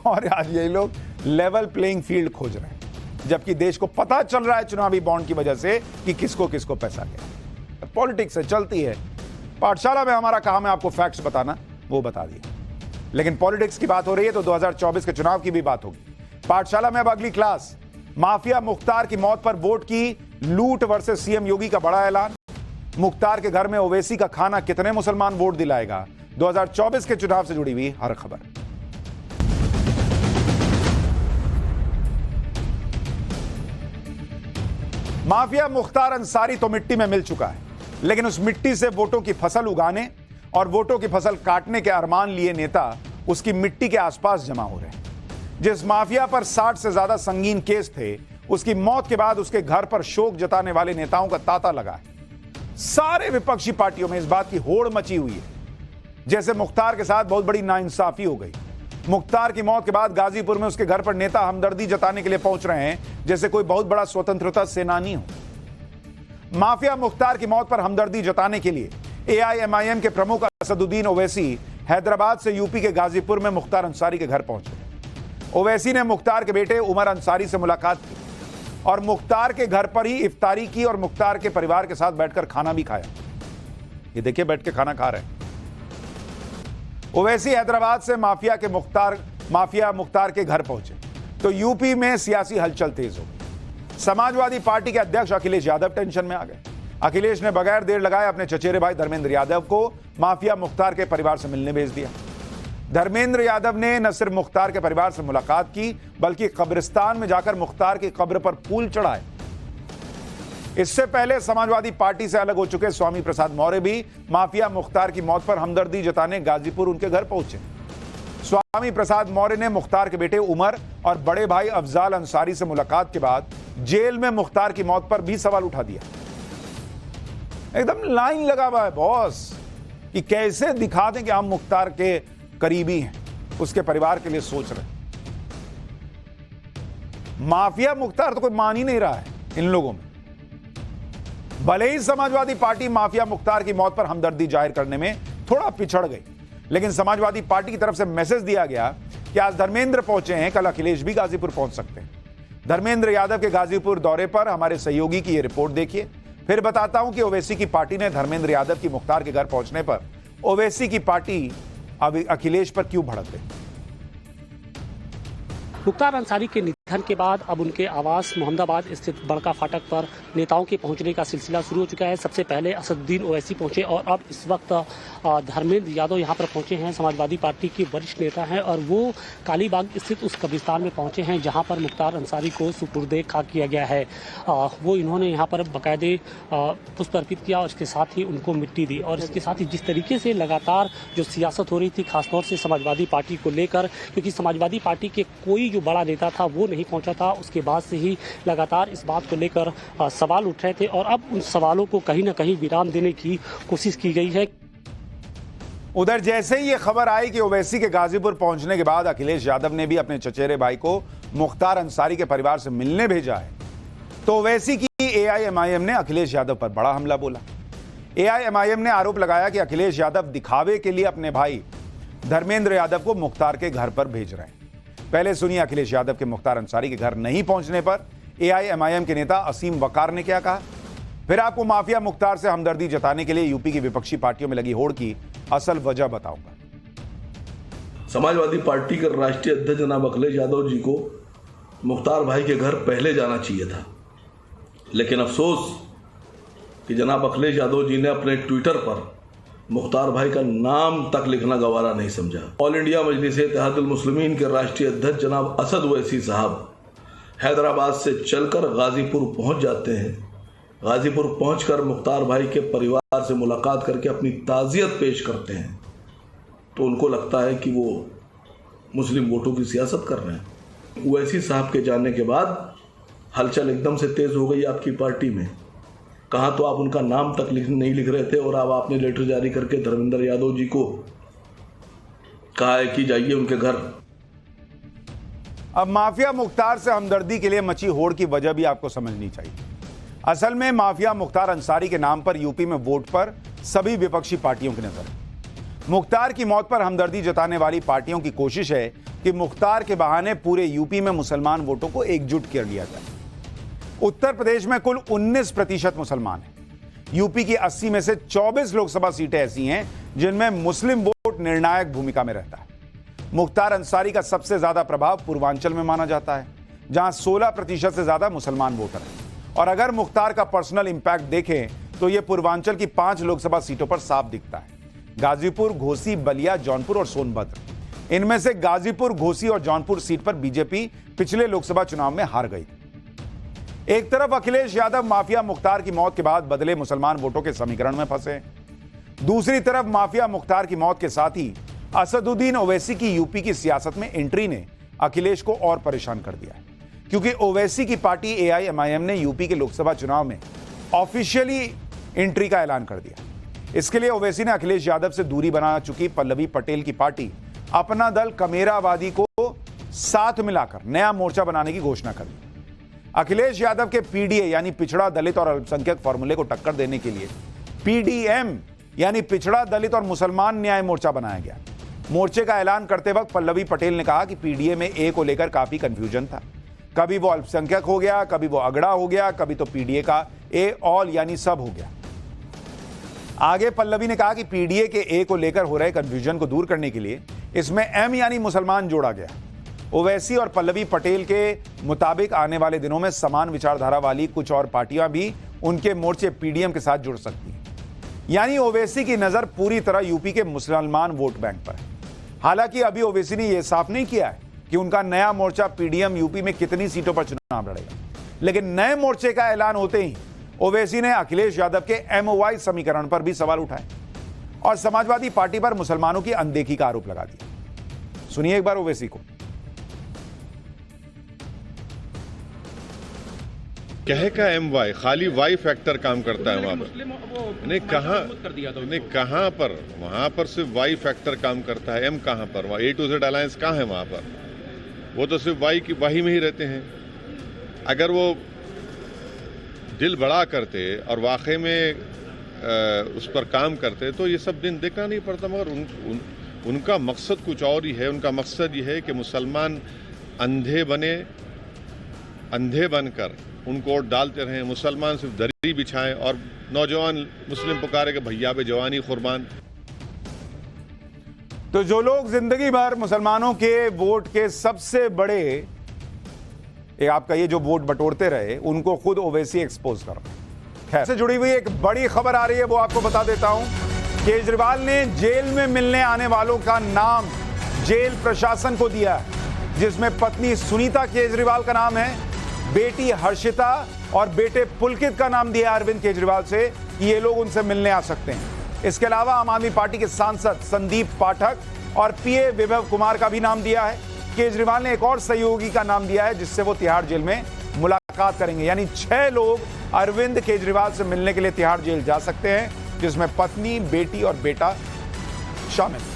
और आज ये लोग लेवल प्लेइंग फील्ड खोज रहे हैं, जबकि देश को पता चल रहा है चुनावी बॉन्ड की वजह से कि किसको किसको पैसा गया। पॉलिटिक्स है, चलती है। पाठशाला में हमारा काम है आपको फैक्ट्स बताना, वो बता दिया। लेकिन पॉलिटिक्स की बात हो रही है तो 2024 के चुनाव की भी बात होगी। पाठशाला में अब अगली क्लास, माफिया मुख्तार की मौत पर वोट की लूट वर्सेस सीएम योगी का बड़ा ऐलान। मुख्तार के घर में ओवैसी का खाना कितने मुसलमान वोट दिलाएगा, 2024 के चुनाव से जुड़ी हुई हर खबर। माफिया मुख्तार अंसारी तो मिट्टी में मिल चुका है, लेकिन उस मिट्टी से वोटों की फसल उगाने और वोटों की फसल काटने के अरमान लिए नेता उसकी मिट्टी के आसपास जमा हो रहे हैं। जिस माफिया पर 60 से ज्यादा संगीन केस थे, उसकी मौत के बाद उसके घर पर शोक जताने वाले नेताओं का तांता लगा है। सारे विपक्षी पार्टियों में इस बात की होड़ मची हुई है, जैसे मुख्तार के साथ बहुत बड़ी नाइंसाफी हो गई। मुख्तार की मौत के बाद गाजीपुर में उसके घर पर नेता हमदर्दी जताने के लिए पहुंच रहे हैं, जैसे कोई बहुत बड़ा स्वतंत्रता सेनानी हो। माफिया मुख्तार की मौत पर हमदर्दी जताने के लिए एआईएमआईएम के प्रमुख असदुद्दीन ओवैसी हैदराबाद से यूपी के गाजीपुर में मुख्तार अंसारी के घर पहुंचे। ओवैसी ने मुख्तार के बेटे उमर अंसारी से मुलाकात की और मुख्तार के घर पर ही इफ्तारी की और मुख्तार के परिवार के साथ बैठकर खाना भी खाया। ये देखिए, बैठ के खाना खा रहे हैं। ओवैसी हैदराबाद से माफिया मुख्तार के घर पहुंचे तो यूपी में सियासी हलचल तेज हो गई। समाजवादी पार्टी के अध्यक्ष अखिलेश यादव टेंशन में आ गए। अखिलेश ने बगैर देर लगाए अपने चचेरे भाई धर्मेंद्र यादव को माफिया मुख्तार के परिवार से मिलने भेज दिया। धर्मेंद्र यादव ने न सिर्फ मुख्तार के परिवार से मुलाकात की, बल्कि कब्रिस्तान में जाकर मुख्तार की कब्र पर फूल चढ़ाए। इससे पहले समाजवादी पार्टी से अलग हो चुके स्वामी प्रसाद मौर्य भी माफिया मुख्तार की मौत पर हमदर्दी जताने गाजीपुर उनके घर पहुंचे। स्वामी प्रसाद मौर्य ने मुख्तार के बेटे उमर और बड़े भाई अफजाल अंसारी से मुलाकात के बाद जेल में मुख्तार की मौत पर भी सवाल उठा दिया। एकदम लाइन लगा हुआ है बॉस कि कैसे दिखा दें कि हम मुख्तार के करीबी हैं, उसके परिवार के लिए सोच रहे हैं। माफिया मुख्तार तो कोई मान ही नहीं रहा है इन लोगों में। भले ही समाजवादी पार्टी माफिया मुख्तार की मौत पर हमदर्दी जाहिर करने में थोड़ा पिछड़ गई, लेकिन समाजवादी पार्टी की तरफ से मैसेज दिया गया कि आज धर्मेंद्र पहुंचे हैं, कल अखिलेश भी गाजीपुर पहुंच सकते हैं। धर्मेंद्र यादव के गाजीपुर दौरे पर हमारे सहयोगी की यह रिपोर्ट देखिए, फिर बताता हूं कि ओवैसी की पार्टी ने धर्मेंद्र यादव की मुख्तार के घर पहुंचने पर ओवैसी की पार्टी अब अखिलेश पर क्यों भड़क गई। मुख्तार अंसारी के निधन के बाद अब उनके आवास मोहम्मदाबाद स्थित बड़का फाटक पर नेताओं के पहुंचने का सिलसिला शुरू हो चुका है। सबसे पहले असदुद्दीन ओवैसी पहुंचे और अब इस वक्त धर्मेंद्र यादव यहां पर पहुंचे हैं। समाजवादी पार्टी के वरिष्ठ नेता हैं और वो कालीबाग स्थित उस कब्रिस्तान में पहुंचे हैं जहां पर मुख्तार अंसारी को सुपुर्दे खाक किया गया है। वो इन्होंने यहाँ पर बाकायदे पुष्प अर्पित किया और इसके साथ ही उनको मिट्टी दी। और इसके साथ ही जिस तरीके से लगातार जो सियासत हो रही थी खासतौर से समाजवादी पार्टी को लेकर, क्योंकि समाजवादी पार्टी के कोई जो बड़ा नेता था वो नहीं पहुंचा था, उसके बाद से ही लगातार इस बात को लेकर सवाल उठ रहे थे और अब उन सवालों को कहीं ना कहीं विराम देने की कोशिश की गई है। उधर जैसे ही ये खबर आई कि ओवैसी के गाजीपुर पहुंचने के बाद अखिलेश यादव ने भी अपने चचेरे भाई को मुख्तार अंसारी के परिवार से मिलने भेजा है, तो ओवैसी की एआईएमआईएम ने अखिलेश यादव पर बड़ा हमला बोला। एआईएमआईएम ने आरोप लगाया कि अखिलेश यादव दिखावे के लिए अपने भाई धर्मेंद्र यादव को मुख्तार के घर पर भेज रहे हैं। पहले सुनिए अखिलेश यादव के मुख्तार अंसारी के घर नहीं पहुंचने पर एआईएमआईएम के नेता असीम वकार ने क्या कहा, फिर आपको माफिया मुख्तार से हमदर्दी जताने के लिए यूपी की विपक्षी पार्टियों में लगी होड़ की असल वजह बताऊंगा। समाजवादी पार्टी के राष्ट्रीय अध्यक्ष जनाब अखिलेश यादव जी को मुख्तार भाई के घर पहले जाना चाहिए था, लेकिन अफसोस कि जनाब अखिलेश यादव जी ने अपने ट्विटर पर मुख्तार भाई का नाम तक लिखना गवारा नहीं समझा। ऑल इंडिया मजलिस इत्तेहादुल मुस्लिमीन के राष्ट्रीय अध्यक्ष जनाब असद ओवैसी साहब हैदराबाद से चलकर गाजीपुर पहुंच जाते हैं। गाजीपुर पहुंचकर मुख्तार भाई के परिवार से मुलाकात करके अपनी ताज़ियत पेश करते हैं, तो उनको लगता है कि वो मुस्लिम वोटों की सियासत कर रहे हैं। ओवैसी साहब के जाने के बाद हलचल एकदम से तेज हो गई आपकी पार्टी में। कहाँ तो आप उनका नाम तक नहीं लिख रहे थे, और अब आपने लेटर जारी करके धर्मेंद्र यादव जी को कहा है कि जाइए उनके घर। अब माफिया मुख्तार से हमदर्दी के लिए मची होड़ की वजह भी आपको समझनी चाहिए। असल में माफिया मुख्तार अंसारी के नाम पर यूपी में वोट पर सभी विपक्षी पार्टियों की नजर है। मुख्तार की मौत पर हमदर्दी जताने वाली पार्टियों की कोशिश है कि मुख्तार के बहाने पूरे यूपी में मुसलमान वोटों को एकजुट कर लिया जाए। उत्तर प्रदेश में कुल 19% मुसलमान हैं। यूपी की 80 में से 24 लोकसभा सीटें ऐसी हैं जिनमें मुस्लिम वोट निर्णायक भूमिका में रहता है। मुख्तार अंसारी का सबसे ज्यादा प्रभाव पूर्वांचल में माना जाता है, जहां 16% से ज्यादा मुसलमान वोटर हैं। और अगर मुख्तार का पर्सनल इंपैक्ट देखें तो यह पूर्वांचल की 5 लोकसभा सीटों पर साफ दिखता है: गाजीपुर, घोसी, बलिया, जौनपुर और सोनभद्र। इनमें से गाजीपुर, घोसी और जौनपुर सीट पर बीजेपी पिछले लोकसभा चुनाव में हार गई। एक तरफ अखिलेश यादव माफिया मुख्तार की मौत के बाद बदले मुसलमान वोटों के समीकरण में फंसे, दूसरी तरफ माफिया मुख्तार की मौत के साथ ही असदुद्दीन ओवैसी की यूपी की सियासत में एंट्री ने अखिलेश को और परेशान कर दिया है, क्योंकि ओवैसी की पार्टी एआईएमआईएम ने यूपी के लोकसभा चुनाव में ऑफिशियली एंट्री का ऐलान कर दिया। इसके लिए ओवैसी ने अखिलेश यादव से दूरी बना चुकी पल्लवी पटेल की पार्टी अपना दल कमेरावादी को साथ मिलाकर नया मोर्चा बनाने की घोषणा कर दी। अखिलेश यादव के पीडीए यानी पिछड़ा, दलित और अल्पसंख्यक फॉर्मूले को टक्कर देने के लिए पीडीएम यानी पिछड़ा, दलित और मुसलमान न्याय मोर्चा बनाया गया। मोर्चे का ऐलान करते वक्त पल्लवी पटेल ने कहा कि पीडीए में ए को लेकर काफी कंफ्यूजन था। कभी वो अल्पसंख्यक हो गया, कभी वो अगड़ा हो गया, कभी तो पीडीए का ए ऑल यानी सब हो गया। आगे पल्लवी ने कहा कि पीडीए के ए को लेकर हो रहे कंफ्यूजन को दूर करने के लिए इसमें एम यानी मुसलमान जोड़ा गया। ओवैसी और पल्लवी पटेल के मुताबिक आने वाले दिनों में समान विचारधारा वाली कुछ और पार्टियां भी उनके मोर्चे पीडीएम के साथ जुड़ सकती हैं। यानी ओवैसी की नजर पूरी तरह यूपी के मुसलमान वोट बैंक पर है। हालांकि अभी ओवैसी ने यह साफ नहीं किया है कि उनका नया मोर्चा पीडीएम यूपी में कितनी सीटों पर चुनाव लड़ेगा, लेकिन नए मोर्चे का ऐलान होते ही ओवैसी ने अखिलेश यादव के एमओवाई समीकरण पर भी सवाल उठाए और समाजवादी पार्टी पर मुसलमानों की अनदेखी का आरोप लगा दिया। सुनिए एक बार ओवैसी को। कहे का एम वाई, खाली वाई फैक्टर काम करता है वहां पर। नहीं कहां पर, वहां पर सिर्फ वाई फैक्टर काम करता है, एम कहां पर? वहां ए टू जेड अलायंस कहां है वहां पर? वो तो सिर्फ वाई की वाही में ही रहते हैं। अगर वो दिल बड़ा करते और वाकई में उस पर काम करते तो ये सब दिन देखना नहीं पड़ता। मगर उनका मकसद कुछ और ही है। उनका मकसद ये है कि मुसलमान अंधे बनकर उनको वोट डालते रहें, मुसलमान सिर्फ दरी बिछाएं और नौजवान मुस्लिम पुकारे के भैया बे जवानी कुर्बान। तो जो लोग जिंदगी भर मुसलमानों के वोट के सबसे बड़े आपका ये जो वोट बटोरते रहे, उनको खुद ओवैसी एक्सपोज कर रहे हैं। खैर, से जुड़ी हुई एक बड़ी खबर आ रही है, वो आपको बता देता हूं। केजरीवाल ने जेल में मिलने आने वालों का नाम जेल प्रशासन को दिया है, जिसमें पत्नी सुनीता केजरीवाल का नाम है, बेटी हर्षिता और बेटे पुलकित का नाम दिया अरविंद केजरीवाल से कि ये लोग उनसे मिलने आ सकते हैं। इसके अलावा आम आदमी पार्टी के सांसद संदीप पाठक और पीए विभव कुमार का भी नाम दिया है। केजरीवाल ने एक और सहयोगी का नाम दिया है जिससे वो तिहाड़ जेल में मुलाकात करेंगे। यानी 6 लोग अरविंद केजरीवाल से मिलने के लिए तिहाड़ जेल जा सकते हैं, जिसमें पत्नी, बेटी और बेटा शामिल।